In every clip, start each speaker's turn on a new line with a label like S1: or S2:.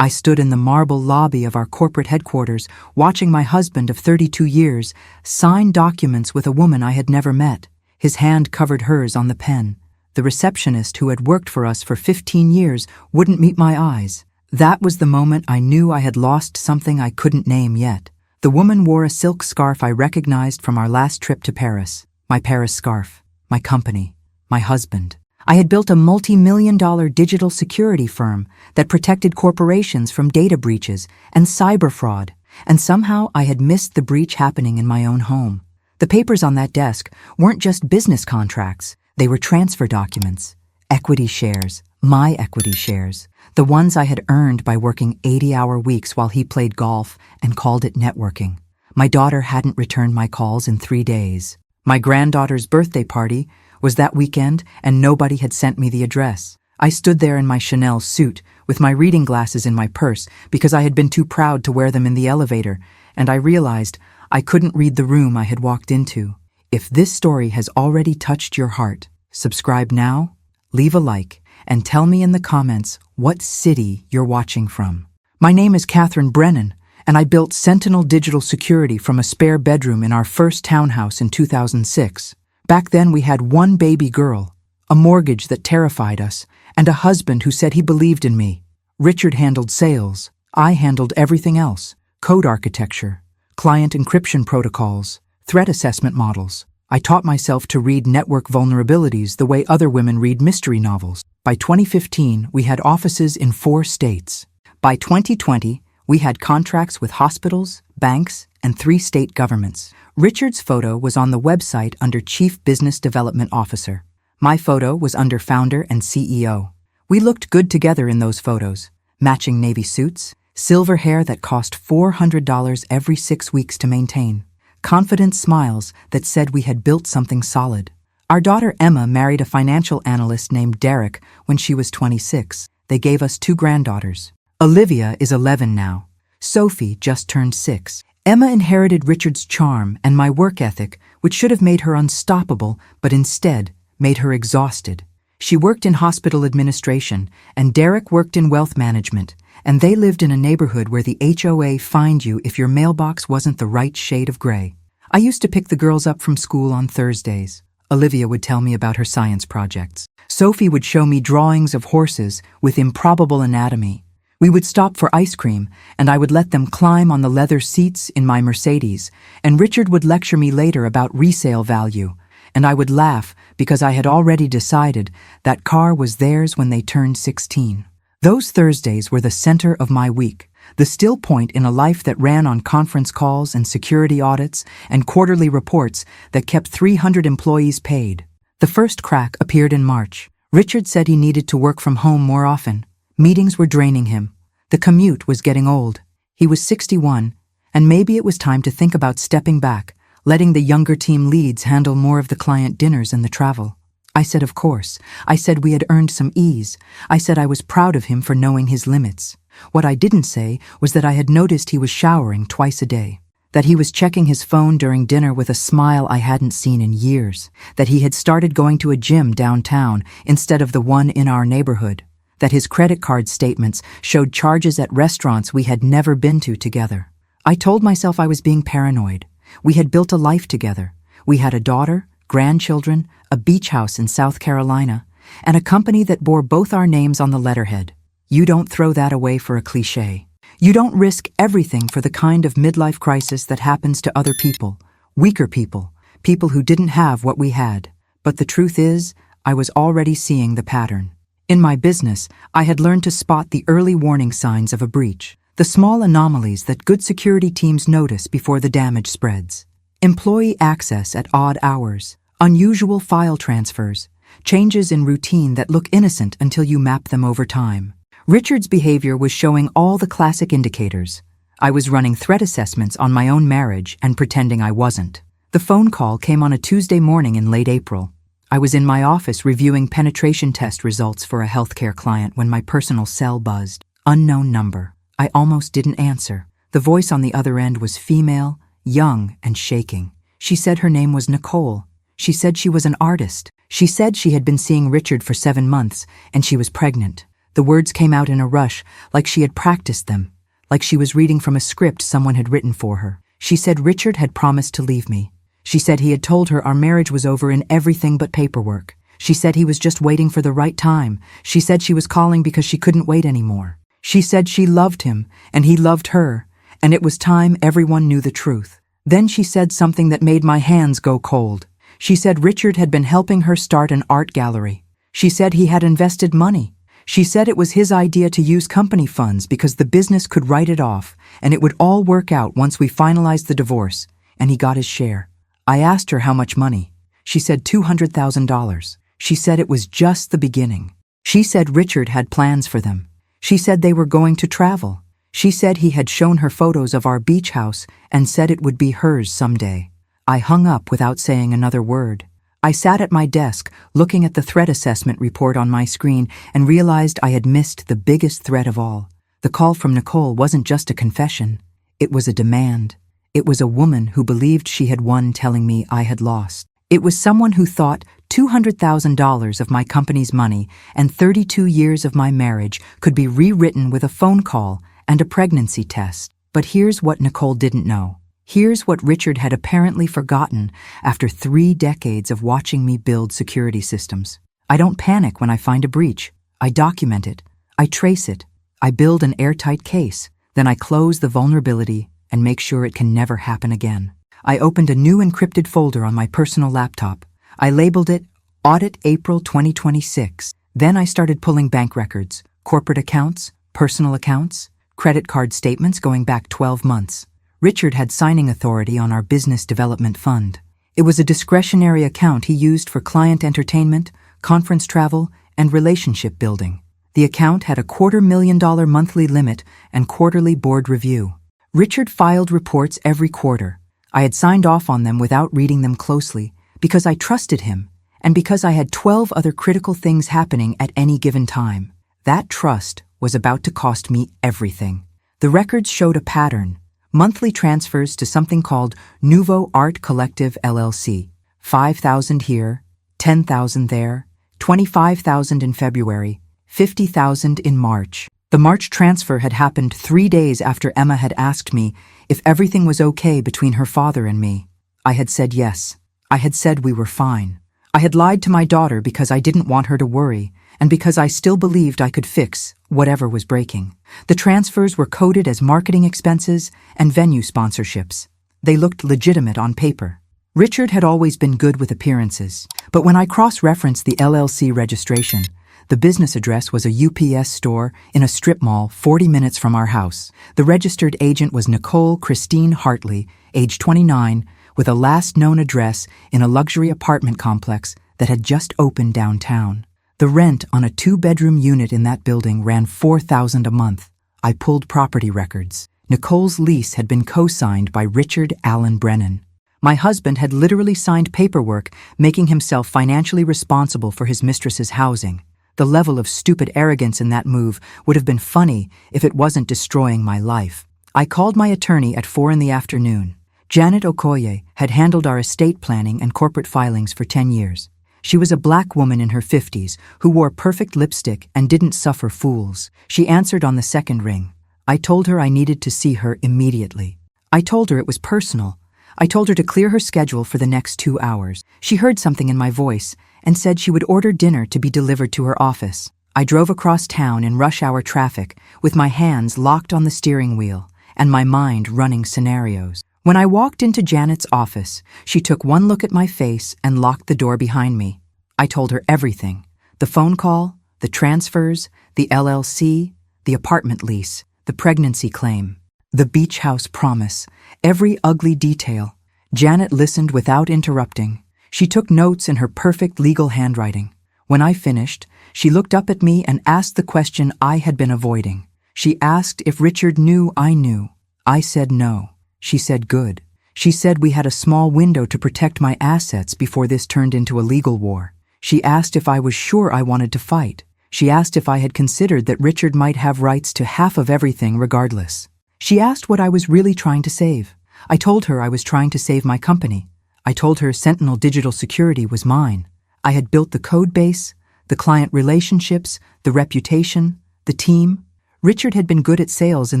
S1: I stood in the marble lobby of our corporate headquarters, watching my husband of 32 years sign documents with a woman I had never met. His hand covered hers on the pen. The receptionist who had worked for us for 15 years wouldn't meet my eyes. That was the moment I knew I had lost something I couldn't name yet. The woman wore a silk scarf I recognized from our last trip to Paris. My Paris scarf. My company. My husband. I had built a multi-million-dollar digital security firm that protected corporations from data breaches and cyber fraud, and somehow I had missed the breach happening in my own home. The papers on that desk weren't just business contracts, they were transfer documents, equity shares, my equity shares, the ones I had earned by working 80-hour weeks while he played golf and called it networking. My daughter hadn't returned my calls in 3 days. My granddaughter's birthday party was that weekend, and nobody had sent me the address. I stood there in my Chanel suit, with my reading glasses in my purse, because I had been too proud to wear them in the elevator, and I realized I couldn't read the room I had walked into. If this story has already touched your heart, subscribe now, leave a like, and tell me in the comments what city you're watching from. My name is Catherine Brennan, and I built Sentinel Digital Security from a spare bedroom in our first townhouse in 2006. Back then we had one baby girl, a mortgage that terrified us, and a husband who said he believed in me. Richard handled sales. I handled everything else: code architecture, client encryption protocols, threat assessment models. I taught myself to read network vulnerabilities the way other women read mystery novels. By 2015, we had offices in 4 states. By 2020, we had contracts with hospitals, banks, and 3 state governments. Richard's photo was on the website under Chief Business Development Officer. My photo was under Founder and CEO. We looked good together in those photos. Matching navy suits, silver hair that cost $400 every 6 weeks to maintain, confident smiles that said we had built something solid. Our daughter Emma married a financial analyst named Derek when she was 26. They gave us 2 granddaughters. Olivia is 11 now. Sophie just turned 6. Emma inherited Richard's charm and my work ethic, which should have made her unstoppable, but instead made her exhausted. She worked in hospital administration, and Derek worked in wealth management, and they lived in a neighborhood where the HOA fined you if your mailbox wasn't the right shade of gray. I used to pick the girls up from school on Thursdays. Olivia would tell me about her science projects. Sophie would show me drawings of horses with improbable anatomy. We would stop for ice cream, and I would let them climb on the leather seats in my Mercedes, and Richard would lecture me later about resale value, and I would laugh because I had already decided that car was theirs when they turned 16. Those Thursdays were the center of my week, the still point in a life that ran on conference calls and security audits and quarterly reports that kept 300 employees paid. The first crack appeared in March. Richard said he needed to work from home more often. Meetings were draining him. The commute was getting old. He was 61, and maybe it was time to think about stepping back, letting the younger team leads handle more of the client dinners and the travel. I said of course. I said we had earned some ease. I said I was proud of him for knowing his limits. What I didn't say was that I had noticed he was showering twice a day, that he was checking his phone during dinner with a smile I hadn't seen in years, that he had started going to a gym downtown instead of the one in our neighborhood, that his credit card statements showed charges at restaurants we had never been to together. I told myself I was being paranoid. We had built a life together. We had a daughter, grandchildren, a beach house in South Carolina, and a company that bore both our names on the letterhead. You don't throw that away for a cliché. You don't risk everything for the kind of midlife crisis that happens to other people, weaker people, people who didn't have what we had. But the truth is, I was already seeing the pattern. In my business, I had learned to spot the early warning signs of a breach, the small anomalies that good security teams notice before the damage spreads. Employee access at odd hours, unusual file transfers, changes in routine that look innocent until you map them over time. Richard's behavior was showing all the classic indicators. I was running threat assessments on my own marriage and pretending I wasn't. The phone call came on a Tuesday morning in late April. I was in my office reviewing penetration test results for a healthcare client when my personal cell buzzed. Unknown number. I almost didn't answer. The voice on the other end was female, young, and shaking. She said her name was Nicole. She said she was an artist. She said she had been seeing Richard for 7 months, and she was pregnant. The words came out in a rush, like she had practiced them, like she was reading from a script someone had written for her. She said Richard had promised to leave me. She said he had told her our marriage was over in everything but paperwork. She said he was just waiting for the right time. She said she was calling because she couldn't wait anymore. She said she loved him, and he loved her, and it was time everyone knew the truth. Then she said something that made my hands go cold. She said Richard had been helping her start an art gallery. She said he had invested money. She said it was his idea to use company funds because the business could write it off, and it would all work out once we finalized the divorce, and he got his share. I asked her how much money. She said $200,000. She said it was just the beginning. She said Richard had plans for them. She said they were going to travel. She said he had shown her photos of our beach house and said it would be hers someday. I hung up without saying another word. I sat at my desk, looking at the threat assessment report on my screen, and realized I had missed the biggest threat of all. The call from Nicole wasn't just a confession. It was a demand. It was a woman who believed she had won telling me I had lost. It was someone who thought $200,000 of my company's money and 32 years of my marriage could be rewritten with a phone call and a pregnancy test. But here's what Nicole didn't know. Here's what Richard had apparently forgotten after 3 decades of watching me build security systems. I don't panic when I find a breach. I document it. I trace it. I build an airtight case. Then I close the vulnerability and make sure it can never happen again. I opened a new encrypted folder on my personal laptop. I labeled it Audit April 2026. Then I started pulling bank records, corporate accounts, personal accounts, credit card statements going back 12 months. Richard had signing authority on our business development fund. It was a discretionary account he used for client entertainment, conference travel, and relationship building. The account had a $250,000 monthly limit and quarterly board review. Richard filed reports every quarter. I had signed off on them without reading them closely because I trusted him and because I had 12 other critical things happening at any given time. That trust was about to cost me everything. The records showed a pattern. Monthly transfers to something called Nouveau Art Collective LLC. 5,000 here, 10,000 there, 25,000 in February, 50,000 in March. The March transfer had happened 3 days after Emma had asked me if everything was okay between her father and me. I had said yes. I had said we were fine. I had lied to my daughter because I didn't want her to worry, and because I still believed I could fix whatever was breaking. The transfers were coded as marketing expenses and venue sponsorships. They looked legitimate on paper. Richard had always been good with appearances, but when I cross-referenced the LLC registration, the business address was a UPS store in a strip mall 40 minutes from our house. The registered agent was Nicole Christine Hartley, age 29, with a last known address in a luxury apartment complex that had just opened downtown. The rent on a 2-bedroom unit in that building ran $4,000 a month. I pulled property records. Nicole's lease had been co-signed by Richard Allen Brennan. My husband had literally signed paperwork making himself financially responsible for his mistress's housing. The level of stupid arrogance in that move would have been funny if it wasn't destroying my life. I called my attorney at 4 p.m. Janet Okoye had handled our estate planning and corporate filings for 10 years. She was a black woman in her 50s who wore perfect lipstick and didn't suffer fools. She answered on the second ring. I told her I needed to see her immediately. I told her it was personal. I told her to clear her schedule for the next 2 hours. She heard something in my voice and said she would order dinner to be delivered to her office. I drove across town in rush hour traffic with my hands locked on the steering wheel and my mind running scenarios. When I walked into Janet's office, she took one look at my face and locked the door behind me. I told her everything. The phone call, the transfers, the LLC, the apartment lease, the pregnancy claim, the beach house promise, every ugly detail. Janet listened without interrupting. She took notes in her perfect legal handwriting. When I finished, she looked up at me and asked the question I had been avoiding. She asked if Richard knew I knew. I said no. She said good. She said we had a small window to protect my assets before this turned into a legal war. She asked if I was sure I wanted to fight. She asked if I had considered that Richard might have rights to half of everything regardless. She asked what I was really trying to save. I told her I was trying to save my company. I told her Sentinel Digital Security was mine. I had built the code base, The client relationships, the reputation, the team. Richard had been good at sales in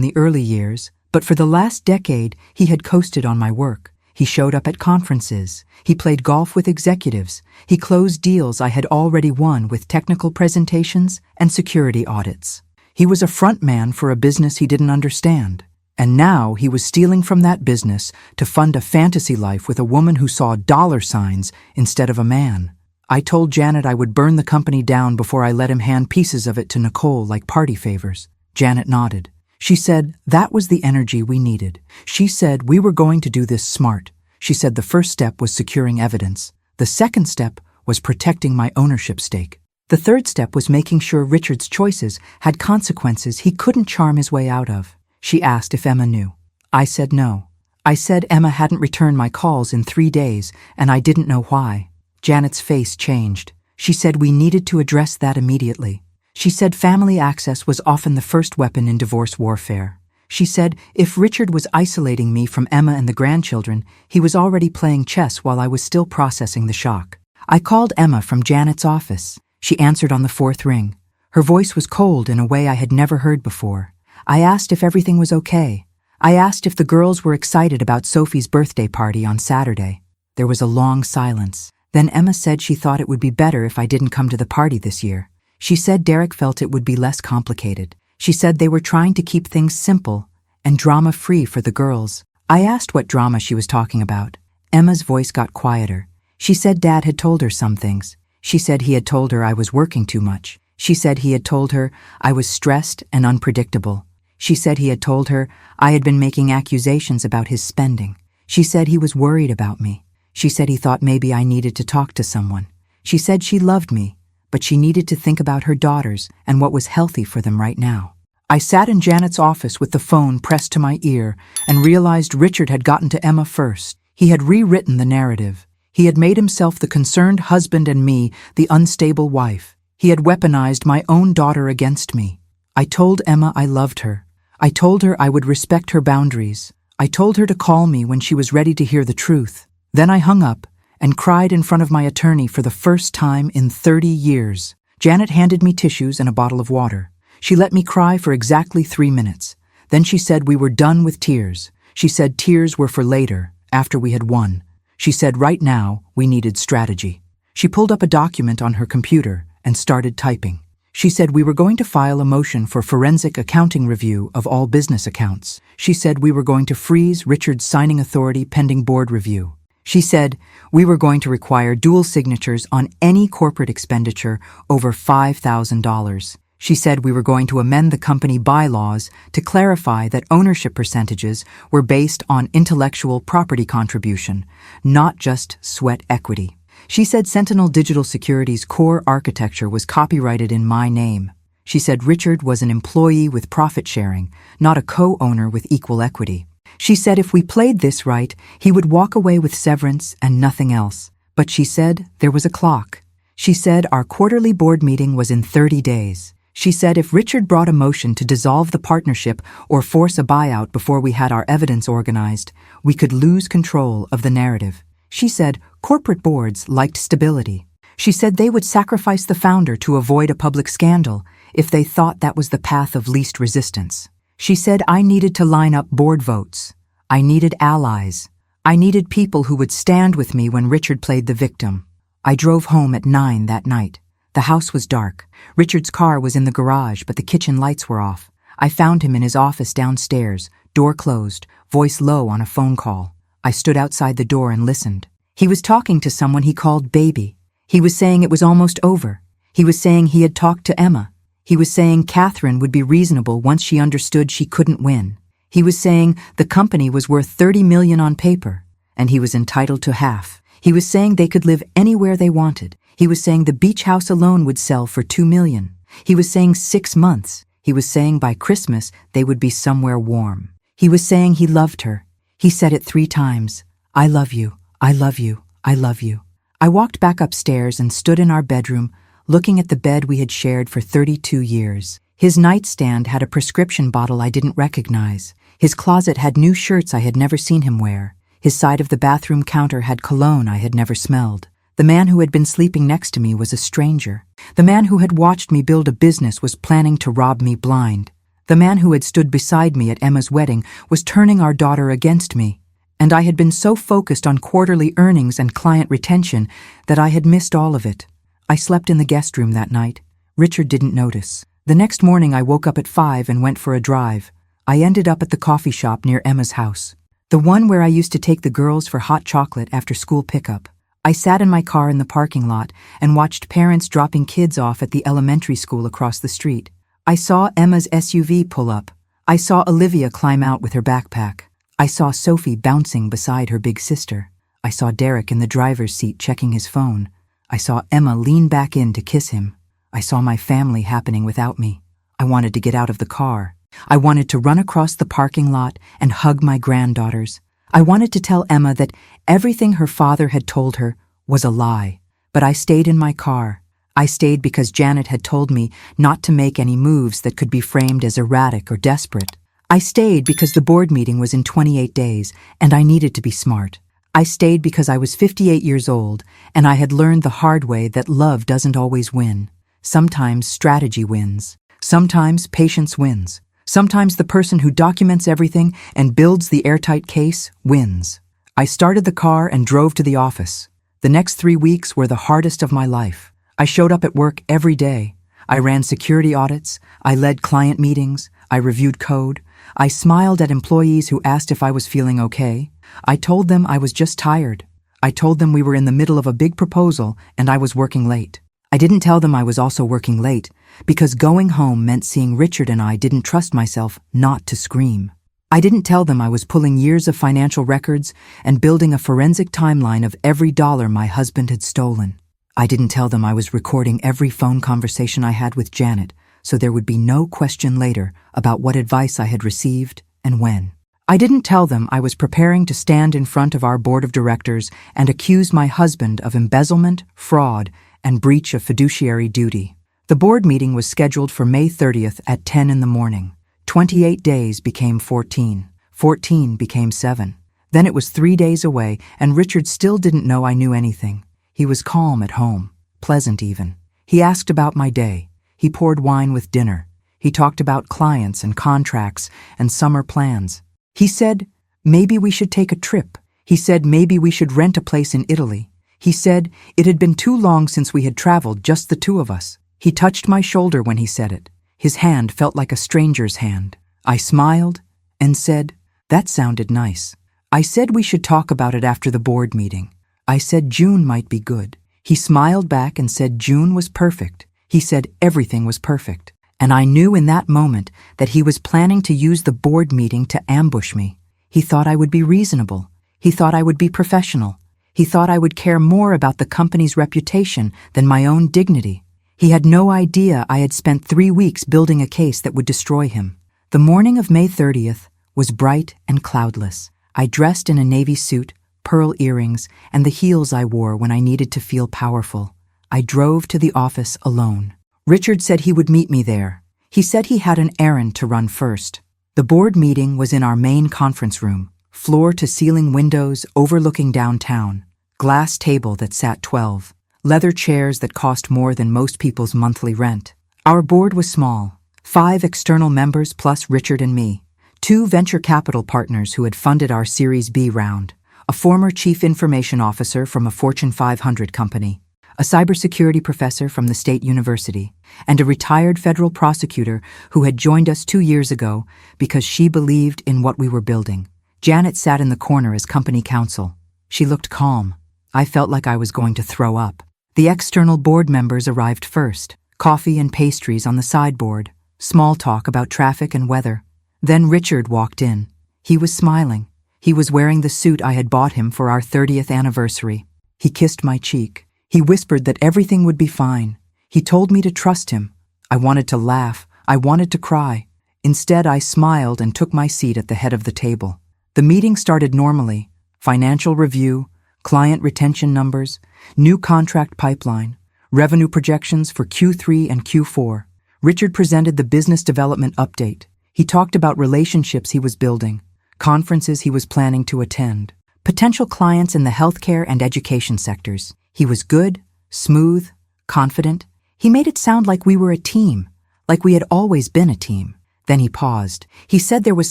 S1: the early years, but for the last decade he had coasted on my work. He showed up at conferences. He played golf with executives. He closed deals I had already won with technical presentations and security audits. He was a front man for a business he didn't understand. And now he was stealing from that business to fund a fantasy life with a woman who saw dollar signs instead of a man. I told Janet I would burn the company down before I let him hand pieces of it to Nicole like party favors. Janet nodded. She said that was the energy we needed. She said we were going to do this smart. She said the first step was securing evidence. The second step was protecting my ownership stake. The third step was making sure Richard's choices had consequences he couldn't charm his way out of. She asked if Emma knew. I said no. I said Emma hadn't returned my calls in 3 days, and I didn't know why. Janet's face changed. She said we needed to address that immediately. She said family access was often the first weapon in divorce warfare. She said if Richard was isolating me from Emma and the grandchildren, he was already playing chess while I was still processing the shock. I called Emma from Janet's office. She answered on the 4th ring. Her voice was cold in a way I had never heard before. I asked if everything was okay. I asked if the girls were excited about Sophie's birthday party on Saturday. There was a long silence. Then Emma said she thought it would be better if I didn't come to the party this year. She said Derek felt it would be less complicated. She said they were trying to keep things simple and drama-free for the girls. I asked what drama she was talking about. Emma's voice got quieter. She said Dad had told her some things. She said he had told her I was working too much. She said he had told her I was stressed and unpredictable. She said he had told her I had been making accusations about his spending. She said he was worried about me. She said he thought maybe I needed to talk to someone. She said she loved me, but she needed to think about her daughters and what was healthy for them right now. I sat in Janet's office with the phone pressed to my ear and realized Richard had gotten to Emma first. He had rewritten the narrative. He had made himself the concerned husband and me the unstable wife. He had weaponized my own daughter against me. I told Emma I loved her. I told her I would respect her boundaries. I told her to call me when she was ready to hear the truth. Then I hung up and cried in front of my attorney for the first time in 30 years. Janet handed me tissues and a bottle of water. She let me cry for exactly 3 minutes. Then she said we were done with tears. She said tears were for later, after we had won. She said right now we needed strategy. She pulled up a document on her computer and started typing. She said we were going to file a motion for forensic accounting review of all business accounts. She said we were going to freeze Richard's signing authority pending board review. She said we were going to require dual signatures on any corporate expenditure over $5,000. She said we were going to amend the company bylaws to clarify that ownership percentages were based on intellectual property contribution, not just sweat equity. She said Sentinel Digital Security's core architecture was copyrighted in my name. She said Richard was an employee with profit sharing, not a co-owner with equal equity. She said if we played this right, he would walk away with severance and nothing else. But she said there was a clock. She said our quarterly board meeting was in 30 days. She said if Richard brought a motion to dissolve the partnership or force a buyout before we had our evidence organized, we could lose control of the narrative. She said corporate boards liked stability. She said they would sacrifice the founder to avoid a public scandal if they thought that was the path of least resistance. She said I needed to line up board votes. I needed allies. I needed people who would stand with me when Richard played the victim. I drove home at 9 that night. The house was dark. Richard's car was in the garage, but the kitchen lights were off. I found him in his office downstairs, door closed, voice low on a phone call. I stood outside the door and listened. He was talking to someone he called baby. He was saying it was almost over. He was saying he had talked to Emma. He was saying Catherine would be reasonable once she understood she couldn't win. He was saying the company was worth $30 million on paper, and he was entitled to half. He was saying they could live anywhere they wanted. He was saying the beach house alone would sell for $2 million. He was saying 6 months. He was saying by Christmas they would be somewhere warm. He was saying he loved her. He said it 3 times. I love you. I love you. I love you. I walked back upstairs and stood in our bedroom, looking at the bed we had shared for 32 years. His nightstand had a prescription bottle I didn't recognize. His closet had new shirts I had never seen him wear. His side of the bathroom counter had cologne I had never smelled. The man who had been sleeping next to me was a stranger. The man who had watched me build a business was planning to rob me blind. The man who had stood beside me at Emma's wedding was turning our daughter against me. And I had been so focused on quarterly earnings and client retention that I had missed all of it. I slept in the guest room that night. Richard didn't notice. The next morning I woke up at 5 and went for a drive. I ended up at the coffee shop near Emma's house, the one where I used to take the girls for hot chocolate after school pickup. I sat in my car in the parking lot and watched parents dropping kids off at the elementary school across the street. I saw Emma's SUV pull up. I saw Olivia climb out with her backpack. I saw Sophie bouncing beside her big sister. I saw Derek in the driver's seat checking his phone. I saw Emma lean back in to kiss him. I saw my family happening without me. I wanted to get out of the car. I wanted to run across the parking lot and hug my granddaughters. I wanted to tell Emma that everything her father had told her was a lie. But I stayed in my car. I stayed because Janet had told me not to make any moves that could be framed as erratic or desperate. I stayed because the board meeting was in 28 days and I needed to be smart. I stayed because I was 58 years old and I had learned the hard way that love doesn't always win. Sometimes strategy wins. Sometimes patience wins. Sometimes the person who documents everything and builds the airtight case wins. I started the car and drove to the office. The next 3 weeks were the hardest of my life. I showed up at work every day. I ran security audits. I led client meetings. I reviewed code. I smiled at employees who asked if I was feeling okay. I told them I was just tired. I told them we were in the middle of a big proposal and I was working late. I didn't tell them I was also working late because going home meant seeing Richard and I didn't trust myself not to scream. I didn't tell them I was pulling years of financial records and building a forensic timeline of every dollar my husband had stolen. I didn't tell them I was recording every phone conversation I had with Janet so there would be no question later about what advice I had received and when. I didn't tell them I was preparing to stand in front of our board of directors and accuse my husband of embezzlement, fraud, and breach of fiduciary duty. The board meeting was scheduled for May 30th at 10 in the morning. 28 days became 14. 14 became 7. Then it was 3 days away, and Richard still didn't know I knew anything. He was calm at home, pleasant even. He asked about my day. He poured wine with dinner. He talked about clients and contracts and summer plans. He said, maybe we should take a trip. He said maybe we should rent a place in Italy. He said it had been too long since we had traveled, just the two of us. He touched my shoulder when he said it. His hand felt like a stranger's hand. I smiled and said, that sounded nice. I said we should talk about it after the board meeting. I said June might be good. He smiled back and said June was perfect. He said everything was perfect. And I knew in that moment that he was planning to use the board meeting to ambush me. He thought I would be reasonable. He thought I would be professional. He thought I would care more about the company's reputation than my own dignity. He had no idea I had spent 3 weeks building a case that would destroy him. The morning of May 30th was bright and cloudless. I dressed in a navy suit, pearl earrings, and the heels I wore when I needed to feel powerful. I drove to the office alone. Richard said he would meet me there. He said he had an errand to run first. The board meeting was in our main conference room, floor-to-ceiling windows overlooking downtown, glass table that sat 12, leather chairs that cost more than most people's monthly rent. Our board was small, 5 external members plus Richard and me, 2 venture capital partners who had funded our Series B round, a former chief information officer from a Fortune 500 company, a cybersecurity professor from the state university, and a retired federal prosecutor who had joined us 2 years ago because she believed in what we were building. Janet sat in the corner as company counsel. She looked calm. I felt like I was going to throw up. The external board members arrived first. Coffee and pastries on the sideboard. Small talk about traffic and weather. Then Richard walked in. He was smiling. He was wearing the suit I had bought him for our 30th anniversary. He kissed my cheek. He whispered that everything would be fine. He told me to trust him. I wanted to laugh. I wanted to cry. Instead, I smiled and took my seat at the head of the table. The meeting started normally. Financial review, client retention numbers, new contract pipeline, revenue projections for Q3 and Q4. Richard presented the business development update. He talked about relationships he was building, conferences he was planning to attend, potential clients in the healthcare and education sectors. He was good, smooth, confident. He made it sound like we were a team, like we had always been a team. Then he paused. He said there was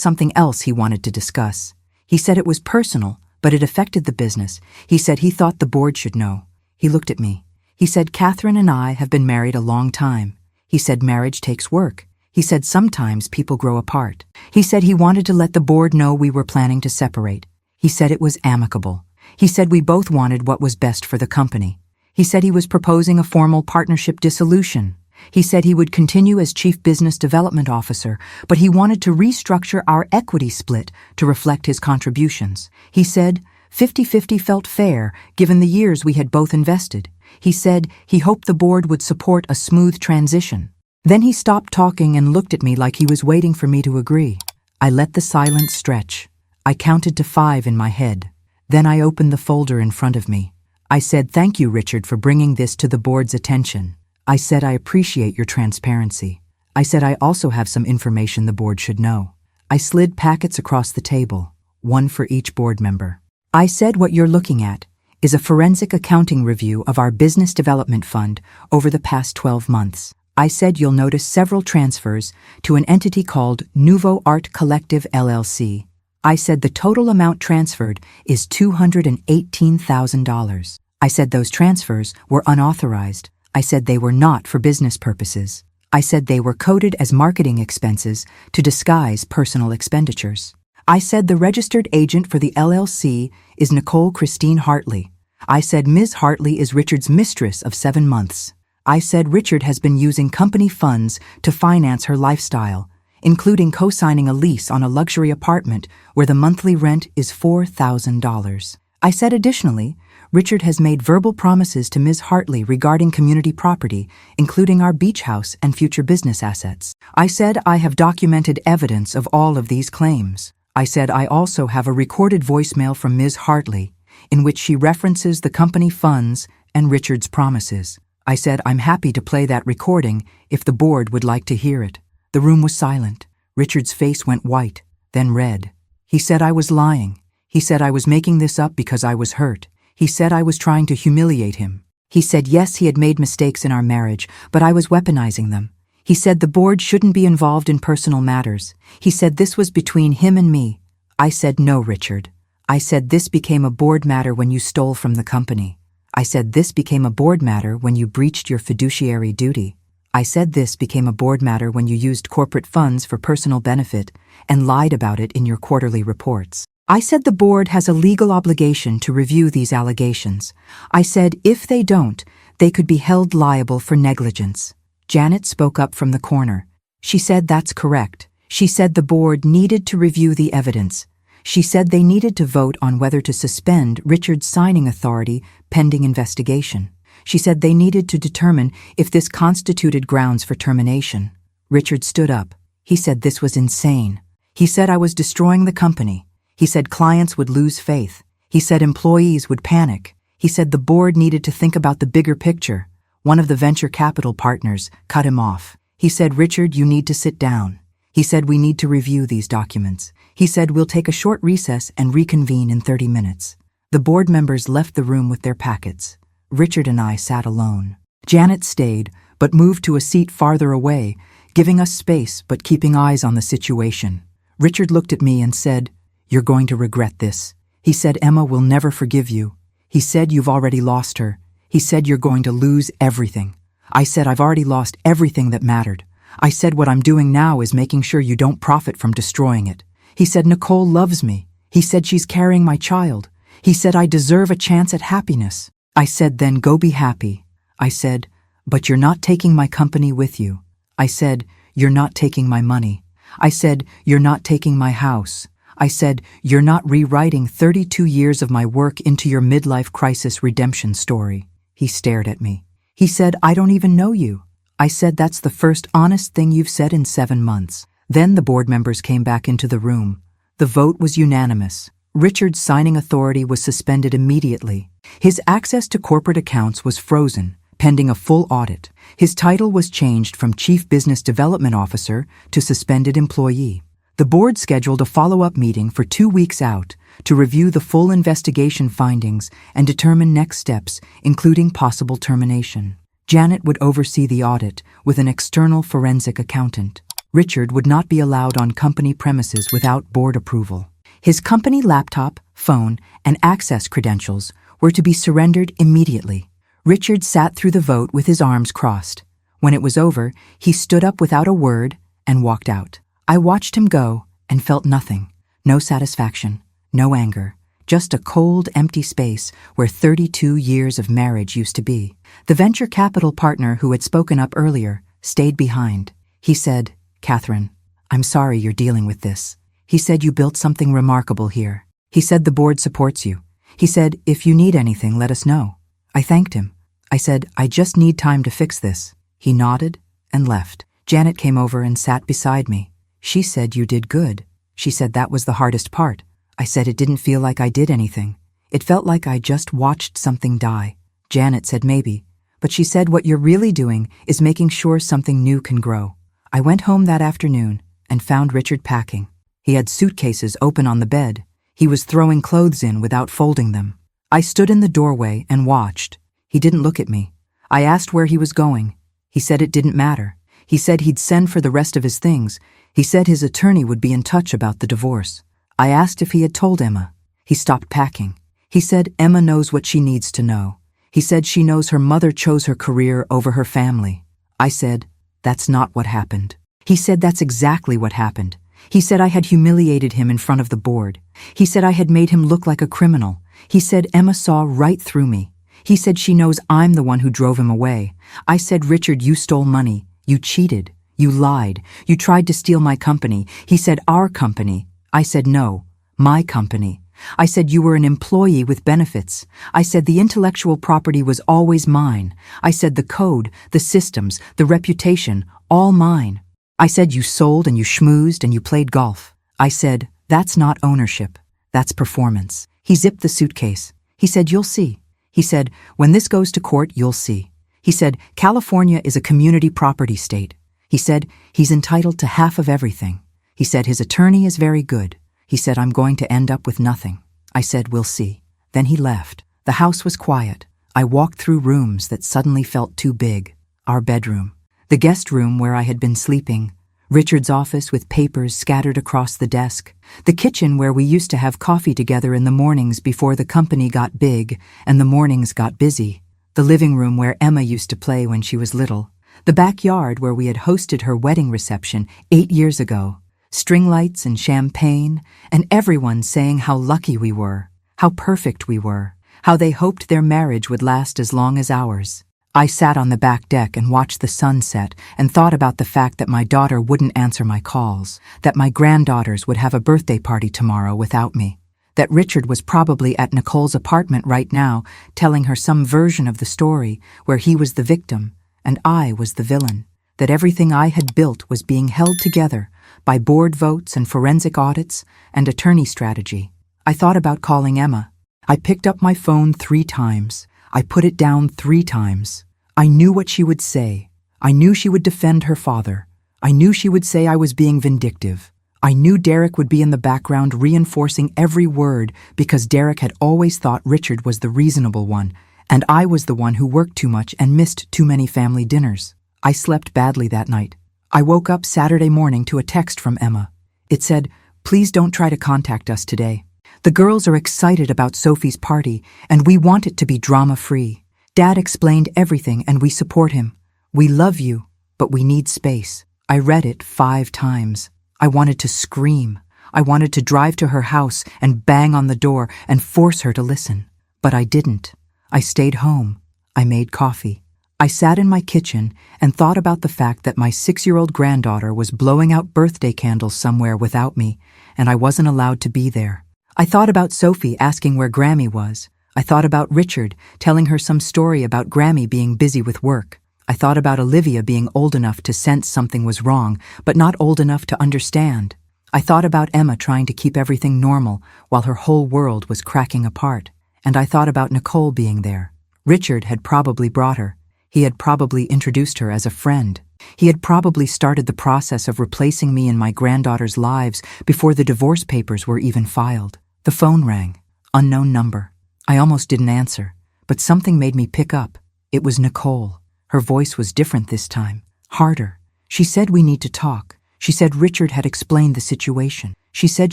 S1: something else he wanted to discuss. He said it was personal, but it affected the business. He said he thought the board should know. He looked at me. He said, Catherine and I have been married a long time. He said marriage takes work. He said sometimes people grow apart. He said he wanted to let the board know we were planning to separate. He said it was amicable. He said we both wanted what was best for the company. He said he was proposing a formal partnership dissolution. He said he would continue as Chief Business Development Officer, but he wanted to restructure our equity split to reflect his contributions. He said 50-50 felt fair given the years we had both invested. He said he hoped the board would support a smooth transition. Then he stopped talking and looked at me like he was waiting for me to agree. I let the silence stretch. I counted to 5 in my head. Then I opened the folder in front of me. I said, "Thank you, Richard, for bringing this to the board's attention." I said, "I appreciate your transparency." I said, "I also have some information the board should know." I slid packets across the table, one for each board member. I said, "What you're looking at is a forensic accounting review of our business development fund over the past 12 months. I said you'll notice several transfers to an entity called Nouveau Art Collective LLC. I said the total amount transferred is $218,000. I said those transfers were unauthorized. I said they were not for business purposes. I said they were coded as marketing expenses to disguise personal expenditures. I said the registered agent for the LLC is Nicole Christine Hartley. I said Ms. Hartley is Richard's mistress of 7 months. I said Richard has been using company funds to finance her lifestyle, including co-signing a lease on a luxury apartment where the monthly rent is $4,000. I said additionally, Richard has made verbal promises to Ms. Hartley regarding community property, including our beach house and future business assets. I said I have documented evidence of all of these claims. I said I also have a recorded voicemail from Ms. Hartley in which she references the company funds and Richard's promises. I said I'm happy to play that recording if the board would like to hear it. The room was silent. Richard's face went white, then red. He said I was lying. He said I was making this up because I was hurt. He said I was trying to humiliate him. He said yes, he had made mistakes in our marriage, but I was weaponizing them. He said the board shouldn't be involved in personal matters. He said this was between him and me. I said no, Richard. I said this became a board matter when you stole from the company. I said this became a board matter when you breached your fiduciary duty. I said this became a board matter when you used corporate funds for personal benefit and lied about it in your quarterly reports. I said the board has a legal obligation to review these allegations. I said if they don't, they could be held liable for negligence. Janet spoke up from the corner. She said that's correct. She said the board needed to review the evidence. She said they needed to vote on whether to suspend Richard's signing authority pending investigation. She said they needed to determine if this constituted grounds for termination. Richard stood up. He said this was insane. He said I was destroying the company. He said clients would lose faith. He said employees would panic. He said the board needed to think about the bigger picture. One of the venture capital partners cut him off. He said, Richard, you need to sit down. He said we need to review these documents. He said we'll take a short recess and reconvene in 30 minutes. The board members left the room with their packets. Richard and I sat alone. Janet stayed, but moved to a seat farther away, giving us space but keeping eyes on the situation. Richard looked at me and said, "You're going to regret this." He said, "Emma will never forgive you." He said, "You've already lost her." He said, "You're going to lose everything." I said, "I've already lost everything that mattered." I said, "What I'm doing now is making sure you don't profit from destroying it." He said, "Nicole loves me." He said, "She's carrying my child." He said, "I deserve a chance at happiness." I said, "Then go be happy." I said, "But you're not taking my company with you." I said, "You're not taking my money." I said, "You're not taking my house." I said, "You're not rewriting 32 years of my work into your midlife crisis redemption story." He stared at me. He said, "I don't even know you." I said, "That's the first honest thing you've said in 7 months." Then the board members came back into the room. The vote was unanimous. Richard's signing authority was suspended immediately. His access to corporate accounts was frozen, pending a full audit. His title was changed from Chief Business Development Officer to Suspended Employee. The board scheduled a follow-up meeting for 2 weeks out to review the full investigation findings and determine next steps, including possible termination. Janet would oversee the audit with an external forensic accountant. Richard would not be allowed on company premises without board approval. His company laptop, phone, and access credentials were to be surrendered immediately. Richard sat through the vote with his arms crossed. When it was over, he stood up without a word and walked out. I watched him go and felt nothing. No satisfaction, no anger, just a cold, empty space where 32 years of marriage used to be. The venture capital partner who had spoken up earlier stayed behind. He said, "Catherine, I'm sorry you're dealing with this." He said, "You built something remarkable here." He said, "The board supports you." He said, "If you need anything, let us know." I thanked him. I said, "I just need time to fix this." He nodded and left. Janet came over and sat beside me. She said, "You did good." She said that was the hardest part. I said it didn't feel like I did anything. It felt like I just watched something die. Janet said maybe, but she said what you're really doing is making sure something new can grow. I went home that afternoon and found Richard packing. He had suitcases open on the bed. He was throwing clothes in without folding them. I stood in the doorway and watched. He didn't look at me. I asked where he was going. He said it didn't matter. He said he'd send for the rest of his things. He said his attorney would be in touch about the divorce. I asked if he had told Emma. He stopped packing. He said Emma knows what she needs to know. He said she knows her mother chose her career over her family. I said, "That's not what happened." He said that's exactly what happened. He said I had humiliated him in front of the board. He said I had made him look like a criminal. He said Emma saw right through me. He said she knows I'm the one who drove him away. I said, "Richard, you stole money. You cheated. You lied. You tried to steal my company." He said, "Our company." I said, "No, my company." I said, "You were an employee with benefits." I said, "The intellectual property was always mine." I said, "The code, the systems, the reputation, all mine." I said, "You sold and you schmoozed and you played golf." I said, "That's not ownership. That's performance." He zipped the suitcase. He said, "You'll see." He said, "When this goes to court, you'll see." He said, "California is a community property state." He said, "He's entitled to half of everything." He said, "His attorney is very good." He said, "I'm going to end up with nothing." I said, "We'll see." Then he left. The house was quiet. I walked through rooms that suddenly felt too big. Our bedroom. The guest room where I had been sleeping. Richard's office with papers scattered across the desk. The kitchen where we used to have coffee together in the mornings before the company got big and the mornings got busy. The living room where Emma used to play when she was little. The backyard where we had hosted her wedding reception 8 years ago. String lights and champagne, and everyone saying how lucky we were, how perfect we were, how they hoped their marriage would last as long as ours. I sat on the back deck and watched the sun set and thought about the fact that my daughter wouldn't answer my calls, that my granddaughters would have a birthday party tomorrow without me, that Richard was probably at Nicole's apartment right now telling her some version of the story where he was the victim and I was the villain, that everything I had built was being held together by board votes and forensic audits and attorney strategy. I thought about calling Emma. I picked up my phone 3 times. I put it down 3 times. I knew what she would say. I knew she would defend her father. I knew she would say I was being vindictive. I knew Derek would be in the background reinforcing every word because Derek had always thought Richard was the reasonable one, and I was the one who worked too much and missed too many family dinners. I slept badly that night. I woke up Saturday morning to a text from Emma. It said, "Please don't try to contact us today. The girls are excited about Sophie's party, and we want it to be drama-free. Dad explained everything, and we support him. We love you, but we need space." I read it 5 times. I wanted to scream. I wanted to drive to her house and bang on the door and force her to listen. But I didn't. I stayed home. I made coffee. I sat in my kitchen and thought about the fact that my 6-year-old granddaughter was blowing out birthday candles somewhere without me, and I wasn't allowed to be there. I thought about Sophie asking where Grammy was. I thought about Richard telling her some story about Grammy being busy with work. I thought about Olivia being old enough to sense something was wrong, but not old enough to understand. I thought about Emma trying to keep everything normal while her whole world was cracking apart. And I thought about Nicole being there. Richard had probably brought her. He had probably introduced her as a friend. He had probably started the process of replacing me in my granddaughter's lives before the divorce papers were even filed. The phone rang. Unknown number. I almost didn't answer, but something made me pick up. It was Nicole. Her voice was different this time, harder. She said we need to talk. She said Richard had explained the situation. She said